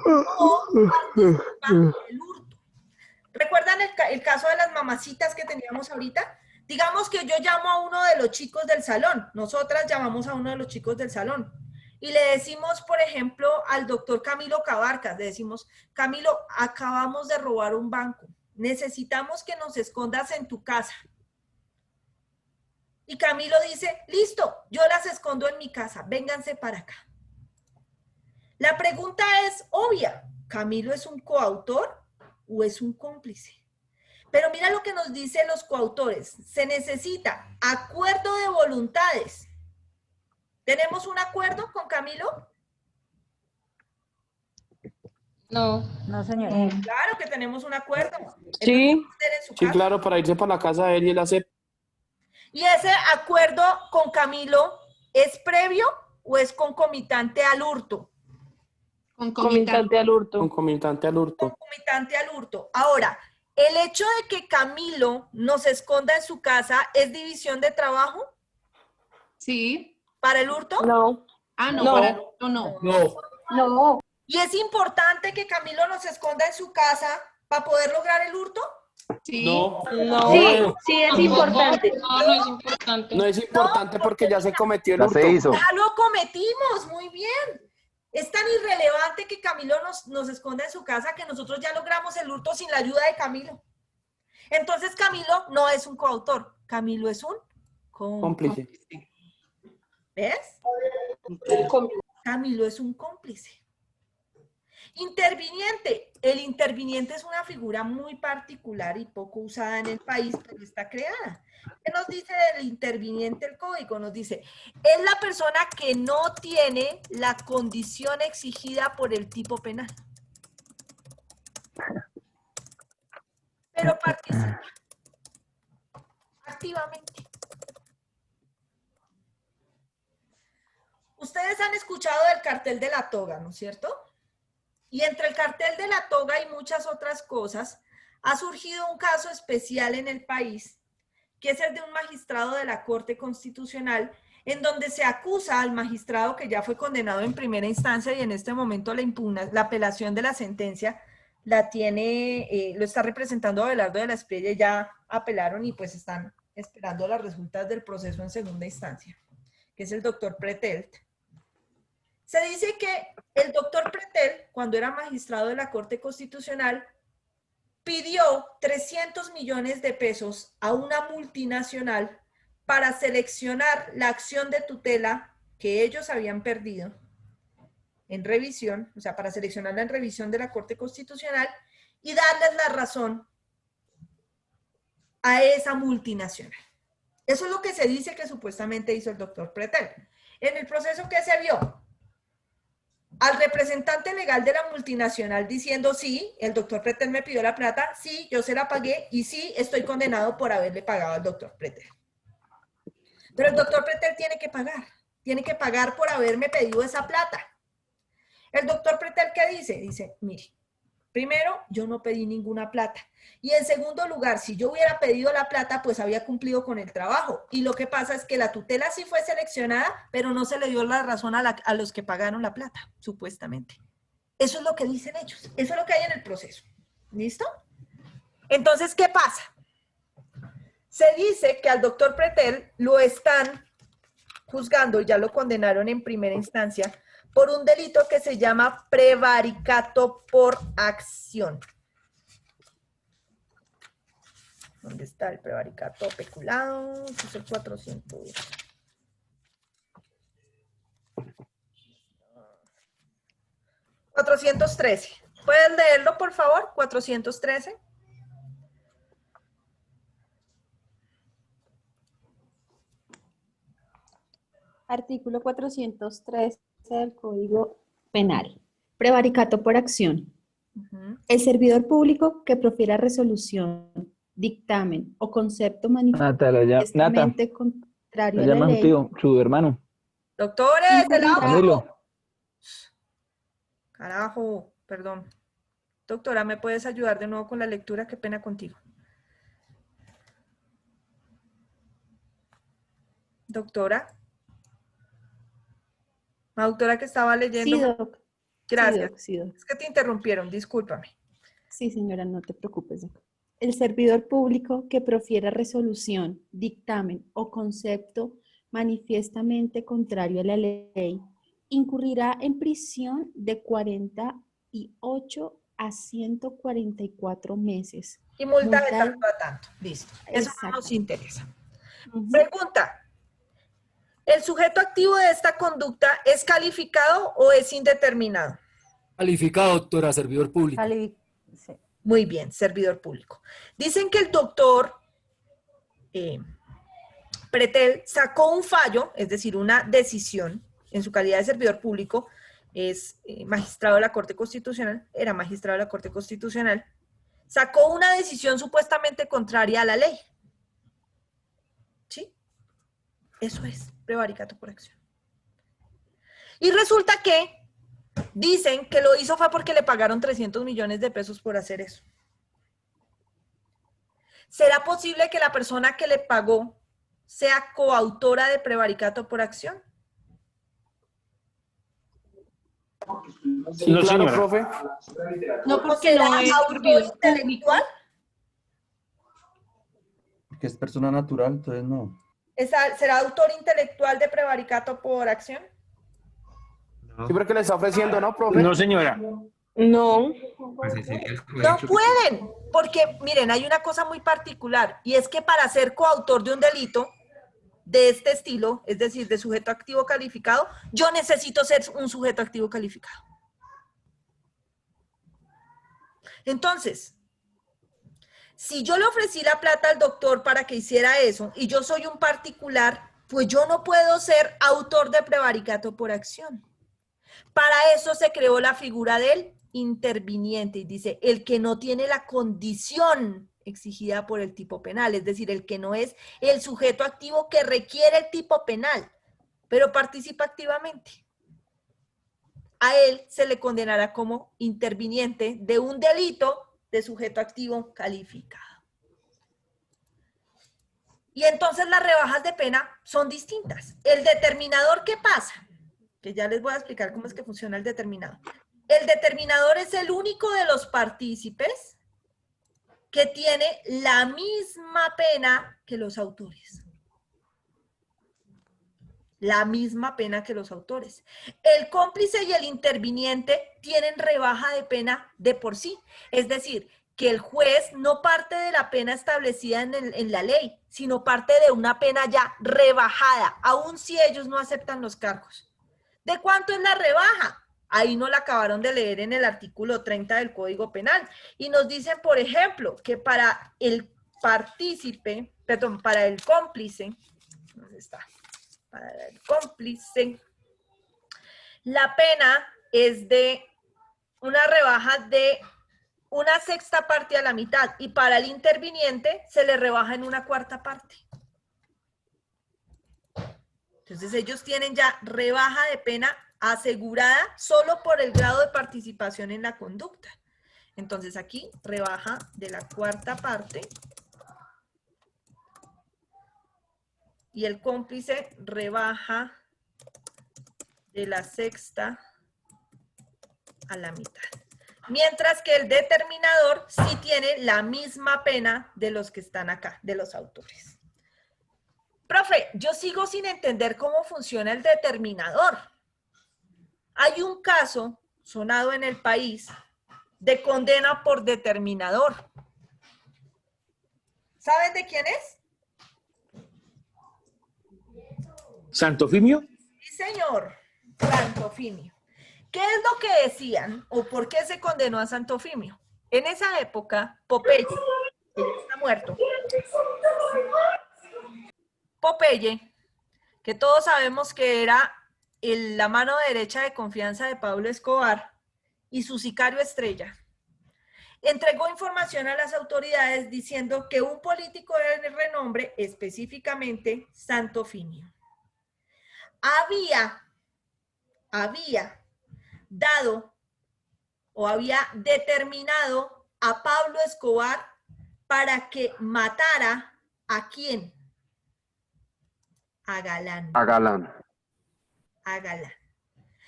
no participa del hurto. ¿Recuerdan el caso de las mamacitas que teníamos ahorita? Digamos que yo llamo a uno de los chicos del salón. Nosotras llamamos a uno de los chicos del salón. y le decimos, por ejemplo, al doctor Camilo Cabarcas, le decimos, Camilo, acabamos de robar un banco, necesitamos que nos escondas en tu casa. Y Camilo dice, listo, yo las escondo en mi casa, vénganse para acá. La pregunta es obvia, ¿Camilo es un coautor o es un cómplice? Pero mira lo que nos dicen los coautores, se necesita acuerdo de voluntades. ¿Tenemos un acuerdo con Camilo? No. No, señora. Claro que tenemos un acuerdo. Sí, su sí, casa. claro, para irse para la casa de él y él hace. ¿Y ese acuerdo con Camilo es previo o es concomitante al hurto? Concomitante al hurto. Concomitante al hurto. Concomitante al hurto. Ahora, ¿el hecho de que Camilo nos esconda en su casa es división de trabajo? Sí. ¿Para el hurto? No. Ah, no, No. para el hurto no. No. No. ¿Y es importante que Camilo nos esconda en su casa para poder lograr el hurto? Sí. No. Sí, sí es importante. No, no es importante. No es importante porque ya se cometió el Ya hurto. se hizo. Ya lo cometimos, muy bien. Es tan irrelevante que Camilo nos esconda en su casa que nosotros ya logramos el hurto sin la ayuda de Camilo. Entonces Camilo no es un coautor, Camilo es un Cómplice. ¿Ves? Camilo es un cómplice. Interviniente. El interviniente es una figura muy particular y poco usada en el país, pero está creada. ¿Qué nos dice del interviniente el código? Nos dice, es la persona que no tiene la condición exigida por el tipo penal, pero participa activamente. Ustedes han escuchado del cartel de la toga, ¿no es cierto? Y entre el cartel de la toga y muchas otras cosas, ha surgido un caso especial en el país, que es el de un magistrado de la Corte Constitucional, en donde se acusa al magistrado que ya fue condenado en primera instancia y en este momento la apelación de la sentencia la tiene, lo está representando Abelardo de la Espriella, ya apelaron y pues están esperando las resultas del proceso en segunda instancia, que es el doctor Pretelt. Se dice que el doctor Pretel, cuando era magistrado de la Corte Constitucional, pidió 300 millones de pesos a una multinacional para seleccionar la acción de tutela que ellos habían perdido en revisión, o sea, para seleccionarla en revisión de la Corte Constitucional y darles la razón a esa multinacional. Eso es lo que se dice que supuestamente hizo el doctor Pretel. En el proceso que se vio, al representante legal de la multinacional diciendo sí, el doctor Pretel me pidió la plata, sí, yo se la pagué y sí, estoy condenado por haberle pagado al doctor Pretel. Pero el doctor Pretel tiene que pagar por haberme pedido esa plata. El doctor Pretel, ¿qué dice? Dice, mire, primero, yo no pedí ninguna plata. Y en segundo lugar, si yo hubiera pedido la plata, pues había cumplido con el trabajo. Y lo que pasa es que la tutela sí fue seleccionada, pero no se le dio la razón a los que pagaron la plata, supuestamente. Eso es lo que dicen ellos. Eso es lo que hay en el proceso. ¿Listo? Entonces, ¿qué pasa? Se dice que al doctor Pretel lo están juzgando, ya lo condenaron en primera instancia, por un delito que se llama prevaricato por acción. ¿Dónde está el prevaricato peculado? Es el 400. 413. ¿Puedes leerlo, por favor? 413. Artículo 413 del Código Penal. Prevaricato por acción. El servidor público que profiera resolución, dictamen o concepto manifiestamente contrario a la llama ley. su hermano. Doctores, del audio. Camilo. Carajo, perdón. Doctora, ¿me puedes ayudar de nuevo con la lectura? Qué pena contigo. Doctora. La doctora que estaba leyendo. Sí, doc. Gracias. Sí, doc. Es que te interrumpieron, discúlpame. Sí, señora, no te preocupes, doc. El servidor público que profiera resolución, dictamen o concepto manifiestamente contrario a la ley incurrirá en prisión de 48 a 144 meses. Y multa de tanto a tanto. Listo. Eso no nos interesa. Pregunta. ¿El sujeto activo de esta conducta es calificado o es indeterminado? Calificado, doctora, servidor público. Muy bien, servidor público. Dicen que el doctor Pretel sacó un fallo, es decir, una decisión en su calidad de servidor público, es magistrado de la Corte Constitucional, era magistrado de la Corte Constitucional, sacó una decisión supuestamente contraria a la ley. ¿Sí? Eso es prevaricato por acción. Y resulta que dicen que lo hizo fue porque le pagaron 300 millones de pesos por hacer eso. ¿Será posible que la persona que le pagó sea coautora de prevaricato por acción? Sí, no, claro, señora. Profe. No, porque no es autor intelectual. Porque es persona natural, entonces no. ¿Será autor intelectual de prevaricato por acción? Sí, pero que le está ofreciendo, ¿no, profe? No, señora. No. No pueden, porque miren, hay una cosa muy particular, y es que para ser coautor de un delito de este estilo, es decir, de sujeto activo calificado, yo necesito ser un sujeto activo calificado. Entonces, si yo le ofrecí la plata al doctor para que hiciera eso, y yo soy un particular, pues yo no puedo ser autor de prevaricato por acción. Para eso se creó la figura del interviniente, y dice, el que no tiene la condición exigida por el tipo penal, es decir, el que no es el sujeto activo que requiere el tipo penal, pero participa activamente. A él se le condenará como interviniente de un delito de sujeto activo calificado. Y entonces las rebajas de pena son distintas. El determinador, ¿qué pasa? Que ya les voy a explicar cómo es que funciona el determinador. El determinador es el único de los partícipes que tiene la misma pena que los autores. La misma pena que los autores. El cómplice y el interviniente tienen rebaja de pena de por sí. Es decir, que el juez no parte de la pena establecida en la ley, sino parte de una pena ya rebajada, aun si ellos no aceptan los cargos. ¿De cuánto es la rebaja? Ahí no la acabaron de leer en el artículo 30 del Código Penal. Y nos dicen, por ejemplo, que para el partícipe, perdón, para el cómplice, ¿dónde está? Para el cómplice, la pena es de una rebaja de 1/6 parte a la mitad, y para el interviniente se le rebaja en 1/4 parte. Entonces ellos tienen ya rebaja de pena asegurada solo por el grado de participación en la conducta. Entonces aquí rebaja de la 1/4 parte y el cómplice rebaja de la 1/6 a la mitad. Mientras que el determinador sí tiene la misma pena de los que están acá, de los autores. Profe, yo sigo sin entender cómo funciona el determinador. Hay un caso sonado en el país de condena por determinador. ¿Saben de quién es? ¿Santofimio? Sí, señor, Santofimio. ¿Qué es lo que decían o por qué se condenó a Santofimio? En esa época, Popeye, que ya está muerto, Popeye, que todos sabemos que era la mano derecha de confianza de Pablo Escobar y su sicario estrella, entregó información a las autoridades diciendo que un político de renombre, específicamente Santofimio, había dado o había determinado a Pablo Escobar para que matara ¿a quién? A Galán. A Galán. A Galán.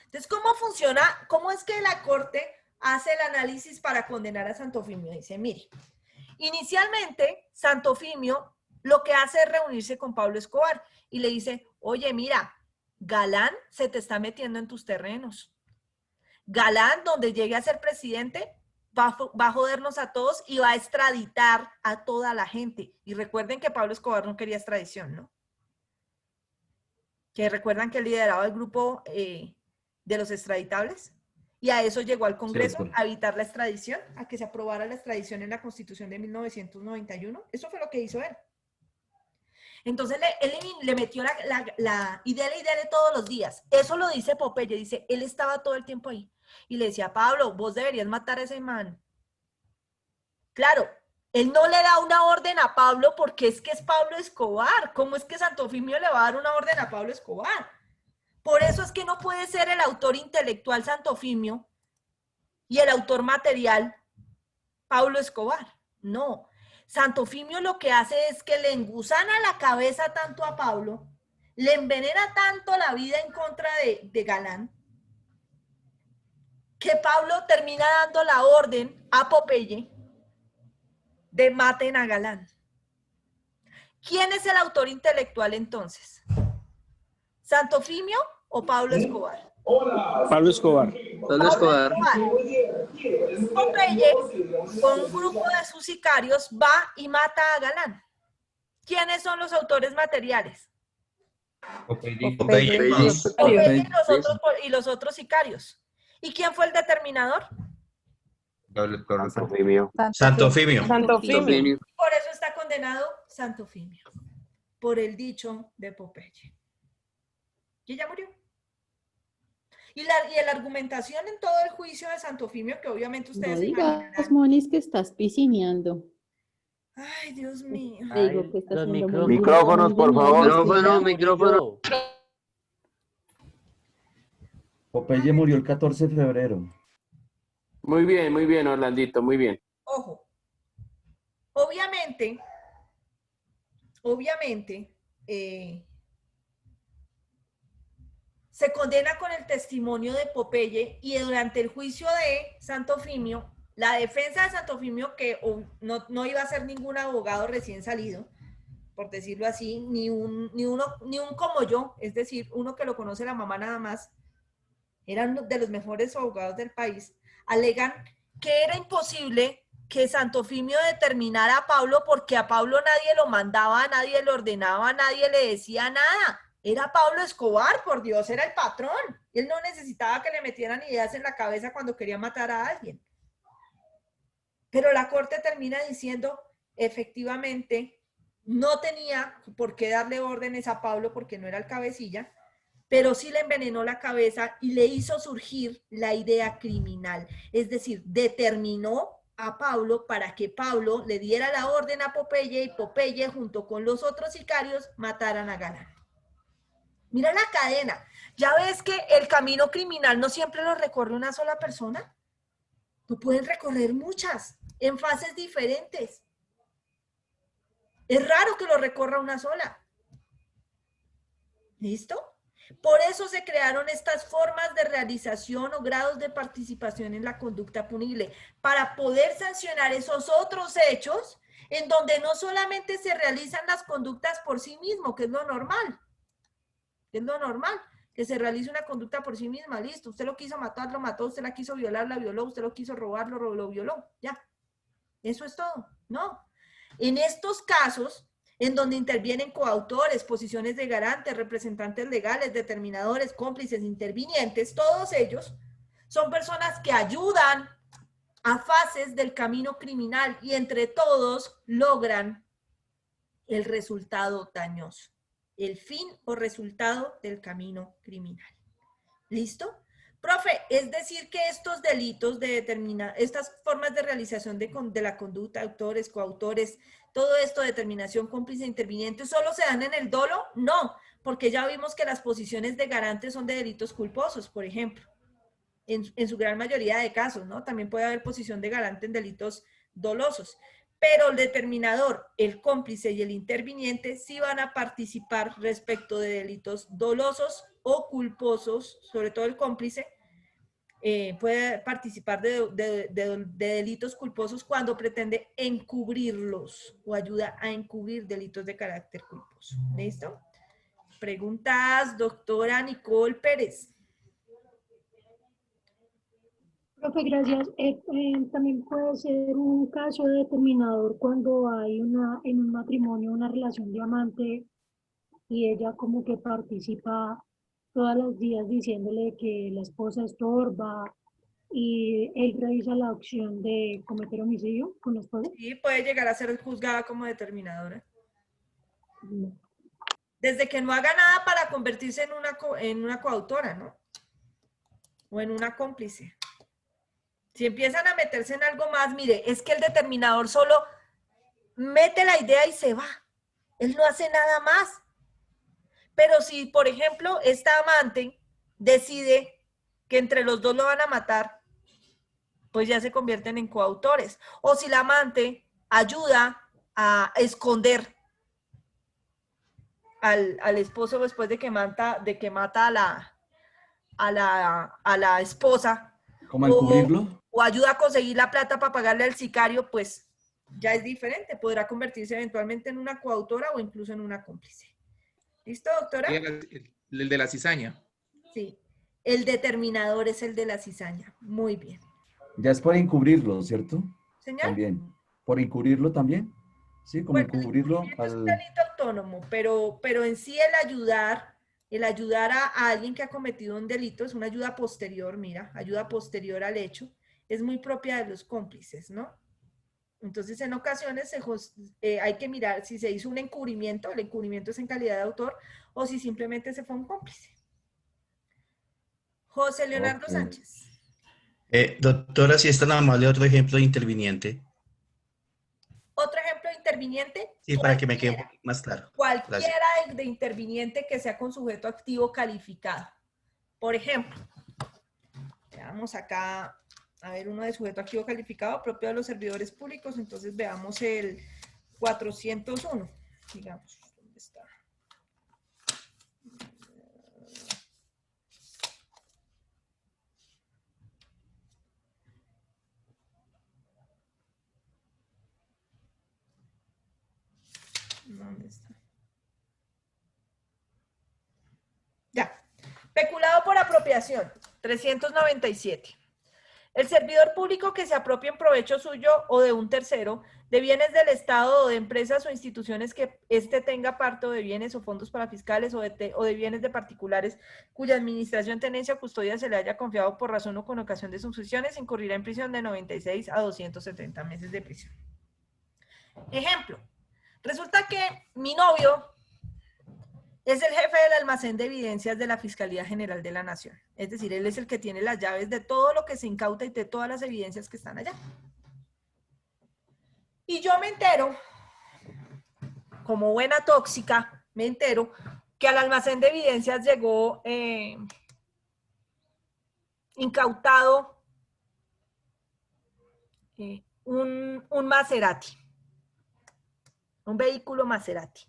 Entonces, ¿cómo funciona? ¿Cómo es que la Corte hace el análisis para condenar a Santofimio? Dice, mire, inicialmente Santofimio lo que hace es reunirse con Pablo Escobar y le dice, oye, mira, Galán se te está metiendo en tus terrenos. Galán, donde llegue a ser presidente, va a jodernos a todos y va a extraditar a toda la gente. Y recuerden que Pablo Escobar no quería extradición, ¿no? Que recuerdan que él lideraba el grupo de los extraditables. Y a eso llegó al Congreso, Cierto. a evitar la extradición, a que se aprobara la extradición en la Constitución de 1991. Eso fue lo que hizo él. Entonces él le metió y dele todos los días. Eso lo dice Popeye, dice, él estaba todo el tiempo ahí. Y le decía, Pablo, vos deberías matar a ese man. Claro, él no le da una orden a Pablo porque es que es Pablo Escobar. ¿Cómo es que Santofimio le va a dar una orden a Pablo Escobar? Por eso es que no puede ser el autor intelectual Santofimio y el autor material Pablo Escobar. No. Santofimio lo que hace es que le engusana la cabeza tanto a Pablo, le envenena tanto la vida en contra de Galán, que Pablo termina dando la orden a Popeye de maten a Galán. ¿Quién es el autor intelectual entonces? ¿Santofimio o Pablo Escobar? Pablo Escobar. Pablo Escobar. Popeye, con un grupo de sus sicarios, va y mata a Galán. ¿Quiénes son los autores materiales? Popeye y los otros sicarios. ¿Y quién fue el determinador? Santofimio. Santofimio. Por eso está condenado Santofimio, por el dicho de Popeye. Y ella murió. Y la argumentación en todo el juicio de Santofimio, que obviamente ustedes No se digas, imaginarán. Moniz, que estás piscineando. Ay, Dios mío. Te digo que estás Los siendo muy micrófonos, por favor. Micrófono. Popeye murió el 14 de febrero. Muy bien, Orlandito, muy bien. Ojo. Obviamente, se condena con el testimonio de Popeye y durante el juicio de Santofimio, la defensa de Santofimio, que no iba a ser ningún abogado recién salido, por decirlo así, ni un como yo, es decir, uno que lo conoce la mamá nada más, eran de los mejores abogados del país, alegan que era imposible que Santofimio determinara a Pablo porque a Pablo nadie lo mandaba, nadie le ordenaba, nadie le decía nada. Era Pablo Escobar, por Dios, era el patrón. Él no necesitaba que le metieran ideas en la cabeza cuando quería matar a alguien. Pero la corte termina diciendo, efectivamente, no tenía por qué darle órdenes a Pablo porque no era el cabecilla, pero sí le envenenó la cabeza y le hizo surgir la idea criminal. Es decir, determinó a Pablo para que Pablo le diera la orden a Popeye y Popeye, junto con los otros sicarios, mataran a Galán. Mira la cadena. ¿Ya ves que el camino criminal no siempre lo recorre una sola persona? Lo pueden recorrer muchas, en fases diferentes. Es raro que lo recorra una sola. ¿Listo? Por eso se crearon estas formas de realización o grados de participación en la conducta punible, para poder sancionar esos otros hechos en donde no solamente se realizan las conductas por sí mismo, que es lo normal. Es lo normal, que se realice una conducta por sí misma, listo. Usted lo quiso matar, lo mató, usted la quiso violar, la violó, usted lo quiso robar, lo violó, ya. Eso es todo, ¿no? En estos casos, en donde intervienen coautores, posiciones de garantes, representantes legales, determinadores, cómplices, intervinientes, todos ellos son personas que ayudan a fases del camino criminal y entre todos logran el resultado dañoso, el fin o resultado del camino criminal. ¿Listo? Profe, es decir que estos delitos de estas formas de realización de la conducta, autores, coautores, todo esto, determinación, cómplice, interviniente, ¿solo se dan en el dolo? No, porque ya vimos que las posiciones de garantes son de delitos culposos, por ejemplo, en su gran mayoría de casos, ¿no? También puede haber posición de garante en delitos dolosos, pero el determinador, el cómplice y el interviniente sí van a participar respecto de delitos dolosos o culposos, sobre todo el cómplice, puede participar de delitos culposos cuando pretende encubrirlos o ayuda a encubrir delitos de carácter culposo. ¿Listo? Preguntas, doctora Nicole Pérez. Profe, gracias. También puede ser un caso determinador cuando hay en un matrimonio una relación de amante y ella como que participa todos los días diciéndole que la esposa estorba y él revisa la opción de cometer homicidio con la esposa. Sí, puede llegar a ser juzgada como determinadora. Desde que no haga nada para convertirse en una coautora, ¿no? O en una cómplice. Si empiezan a meterse en algo más, mire, es que el determinador solo mete la idea y se va. Él no hace nada más. Pero si, por ejemplo, esta amante decide que entre los dos lo van a matar, pues ya se convierten en coautores. O si la amante ayuda a esconder al esposo después de que mata a la esposa. ¿Cómo encubrirlo? O ayuda a conseguir la plata para pagarle al sicario, pues ya es diferente. Podrá convertirse eventualmente en una coautora o incluso en una cómplice. ¿Listo, doctora? El de la cizaña. Sí. El determinador es el de la cizaña. Muy bien. Ya es por encubrirlo, ¿cierto? ¿Señor? También. ¿Por encubrirlo también? Sí, como Bueno, encubrirlo es un delito autónomo, pero en sí el ayudar a alguien que ha cometido un delito es una ayuda posterior, mira, ayuda posterior al hecho, es muy propia de los cómplices, ¿no? Entonces, en ocasiones hay que mirar si se hizo un encubrimiento, el encubrimiento es en calidad de autor, o si simplemente se fue un cómplice. José Leonardo Sánchez. Doctora, si es tan amable, otro ejemplo de interviniente. Otro ejemplo de interviniente. Sí, para que me quede un poco más claro. Cualquiera de interviniente que sea con sujeto activo calificado. Por ejemplo, veamos acá, a ver, uno de sujeto activo calificado propio de los servidores públicos. Entonces veamos el 401, digamos. ¿Dónde está? ¿Dónde está? Ya. Peculado por apropiación, 397. El servidor público que se apropie en provecho suyo o de un tercero de bienes del Estado o de empresas o instituciones que éste tenga parte de bienes o fondos para fiscales o de bienes de particulares cuya administración, tenencia o custodia se le haya confiado por razón o con ocasión de sus funciones, incurrirá en prisión de 96 a 270 meses de prisión. Ejemplo. Resulta que mi novio es el jefe del almacén de evidencias de la Fiscalía General de la Nación. Es decir, él es el que tiene las llaves de todo lo que se incauta y de todas las evidencias que están allá. Y yo me entero, como buena tóxica, me entero que al almacén de evidencias llegó incautado un Maserati. Un vehículo Maserati.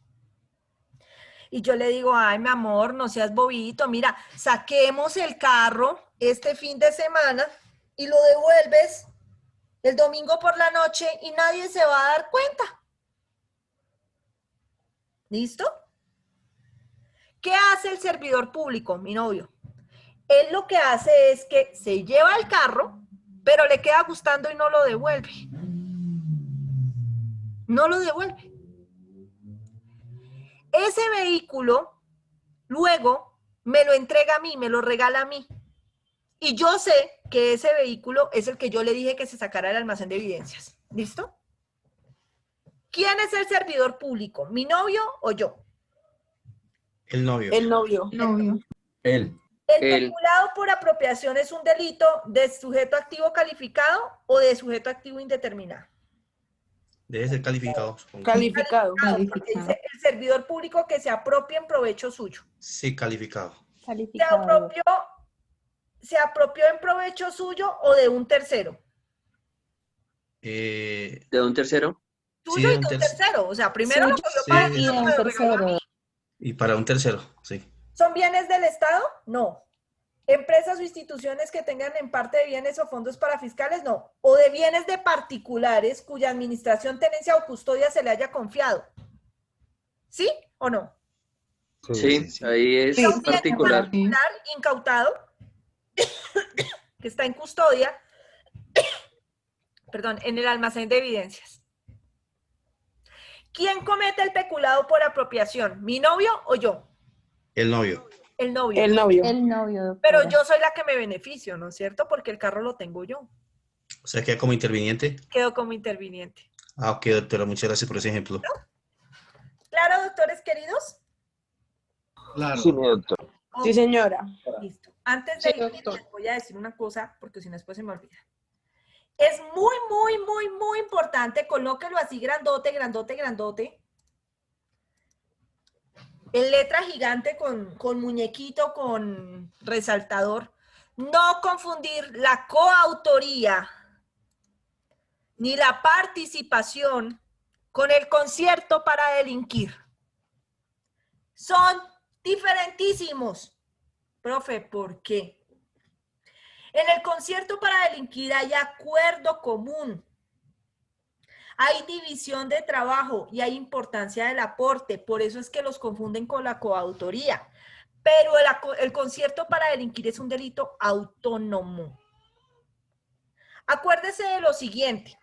Y yo le digo, ay, mi amor, no seas bobito, mira, saquemos el carro este fin de semana y lo devuelves el domingo por la noche y nadie se va a dar cuenta. ¿Listo? ¿Qué hace el servidor público, mi novio? Él lo que hace es que se lleva el carro, pero le queda gustando y no lo devuelve. No lo devuelve. Ese vehículo luego me lo entrega a mí, me lo regala a mí. Y yo sé que ese vehículo es el que yo le dije que se sacara del almacén de evidencias. ¿Listo? ¿Quién es el servidor público? ¿Mi novio o yo? El novio. El novio. Él. ¿El peculado por apropiación es un delito de sujeto activo calificado o de sujeto activo indeterminado? Debe ser calificado, supongo. Calificado. Porque dice el servidor público que se apropie en provecho suyo. Sí, calificado. ¿Se apropió en provecho suyo o de un tercero? ¿De un tercero? Tuyo y de un tercero. O sea, primero lo cogió para ti y luego me lo regaló a mí. Y para un tercero, sí. ¿Son bienes del Estado? No. ¿Empresas o instituciones que tengan en parte de bienes o fondos para fiscales? No. ¿O de bienes de particulares cuya administración, tenencia o custodia se le haya confiado? ¿Sí o no? Sí, ahí es Y a un bien particular. incautado, que está en custodia, perdón, en el almacén de evidencias. ¿Quién comete el peculado por apropiación? ¿Mi novio o yo? El novio. El novio. El novio, doctora. Pero yo soy la que me beneficio, ¿no es cierto? Porque el carro lo tengo yo. O sea, queda como interviniente. Quedo como interviniente. Ah, ok, doctora, muchas gracias por ese ejemplo. ¿Claro, doctores queridos? Claro. Sí, mi doctor. Sí, señora. Listo. Antes de ir, les voy a decir una cosa, porque si no después se me olvida. Es muy, muy, muy, muy importante, colóquelo así grandote, grandote, grandote. En letra gigante con muñequito, con resaltador. No confundir la coautoría ni la participación con el concierto para delinquir. Son diferentísimos. Profe, ¿por qué? En el concierto para delinquir hay acuerdo común. Hay división de trabajo y hay importancia del aporte. Por eso es que los confunden con la coautoría. Pero el concierto para delinquir es un delito autónomo. Acuérdese de lo siguiente.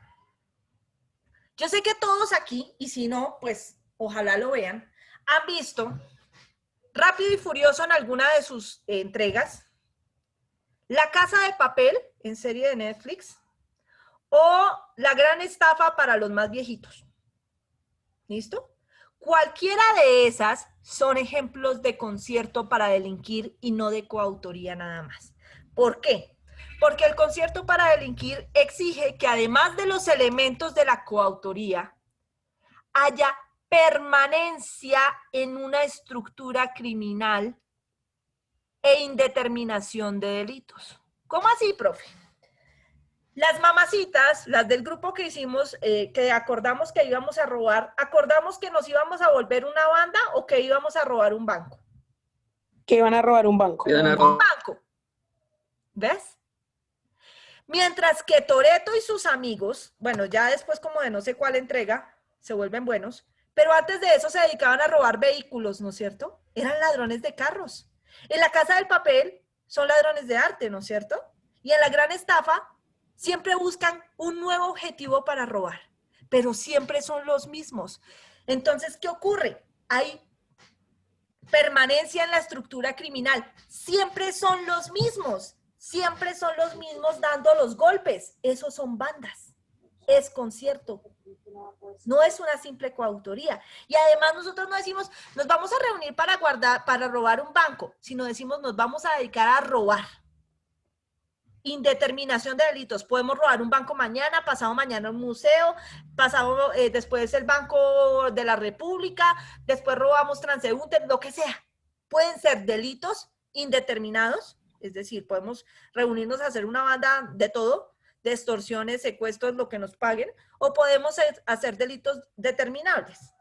Yo sé que todos aquí, y si no, pues ojalá lo vean, han visto Rápido y Furioso en alguna de sus entregas, La Casa de Papel en serie de Netflix, o La Gran Estafa para los más viejitos. ¿Listo? Cualquiera de esas son ejemplos de concierto para delinquir y no de coautoría nada más. ¿Por qué? Porque el concierto para delinquir exige que además de los elementos de la coautoría, haya permanencia en una estructura criminal e indeterminación de delitos. ¿Cómo así, profe? Las mamacitas, las del grupo que hicimos, que acordamos que íbamos a robar, ¿acordamos que nos íbamos a volver una banda o que íbamos a robar un banco? Que iban a robar un banco. Un banco. ¿Ves? Mientras que Toretto y sus amigos, bueno, ya después como de no sé cuál entrega, se vuelven buenos, pero antes de eso se dedicaban a robar vehículos, ¿no es cierto? Eran ladrones de carros. En La Casa del Papel son ladrones de arte, ¿no es cierto? Y en La Gran Estafa siempre buscan un nuevo objetivo para robar, pero siempre son los mismos. Entonces, ¿qué ocurre? Hay permanencia en la estructura criminal. Siempre son los mismos dando los golpes. Esos son bandas. Es concierto. No es una simple coautoría. Y además nosotros no decimos, nos vamos a reunir para robar un banco, sino decimos, nos vamos a dedicar a robar. Indeterminación de delitos. Podemos robar un banco mañana, pasado mañana un museo, pasado después el Banco de la República, después robamos transeúntes, lo que sea. Pueden ser delitos indeterminados, es decir, podemos reunirnos a hacer una banda de todo, de extorsiones, secuestros, lo que nos paguen, o podemos hacer delitos determinables.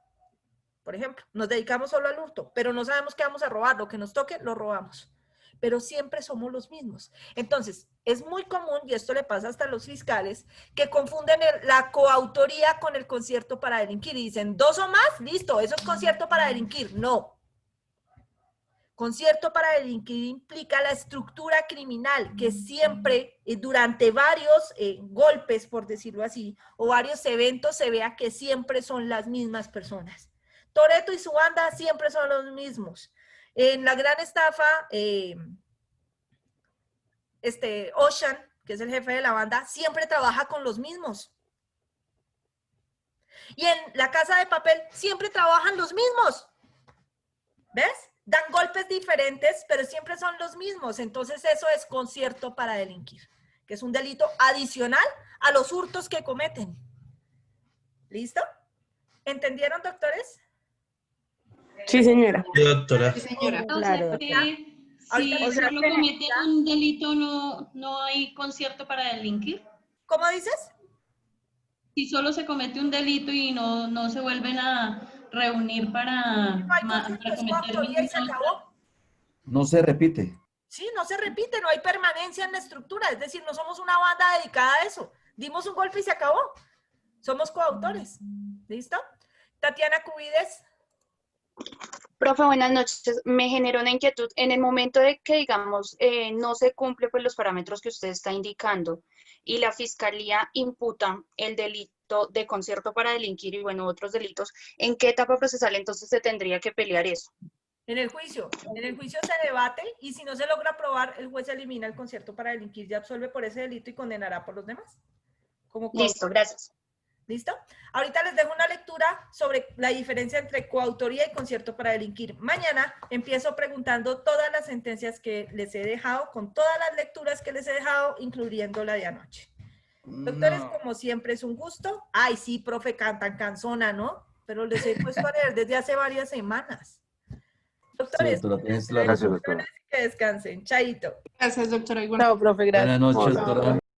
Por ejemplo, nos dedicamos solo al hurto, pero no sabemos qué vamos a robar, lo que nos toque, lo robamos. Pero siempre somos los mismos. Entonces, es muy común, y esto le pasa hasta a los fiscales, que confunden la coautoría con el concierto para delinquir y dicen, 2 o más, listo, eso es concierto para delinquir. No. Concierto para delinquir implica la estructura criminal que siempre, durante varios golpes, por decirlo así, o varios eventos, se vea que siempre son las mismas personas. Toretto y su banda siempre son los mismos. En La Gran Estafa, Ocean, que es el jefe de la banda, siempre trabaja con los mismos. Y en La Casa de Papel siempre trabajan los mismos. ¿Ves? Dan golpes diferentes, pero siempre son los mismos. Entonces eso es concierto para delinquir, que es un delito adicional a los hurtos que cometen. ¿Listo? ¿Entendieron, doctores? Sí, señora. Sí, doctora. Sí, señora. Claro, Doctora. si solo cometen un delito, no hay concierto para delinquir. ¿Cómo dices? Si solo se comete un delito y no se vuelven a reunir para cometer y se acabó. No se repite. Sí, no se repite, no hay permanencia en la estructura, es decir, no somos una banda dedicada a eso. Dimos un golpe y se acabó. Somos coautores. ¿Listo? Tatiana Cubides. Profe, buenas noches. Me generó una inquietud. En el momento de que, digamos, no se cumple pues, los parámetros que usted está indicando y la Fiscalía imputa el delito de concierto para delinquir y, bueno, otros delitos, ¿en qué etapa procesal entonces se tendría que pelear eso? En el juicio se debate y si no se logra probar, el juez elimina el concierto para delinquir y absuelve por ese delito y condenará por los demás. Listo, gracias. ¿Listo? Ahorita les dejo una lectura sobre la diferencia entre coautoría y concierto para delinquir. Mañana empiezo preguntando todas las sentencias que les he dejado, con todas las lecturas que les he dejado, incluyendo la de anoche. Doctores, como siempre, es un gusto. Ay, sí, profe, cantan canzona, ¿no? Pero les he puesto a leer desde hace varias semanas. Doctores, Gracias, doctora. que descansen. Chaito. Gracias, doctora. No, profe, gracias. Buenas noches, doctora.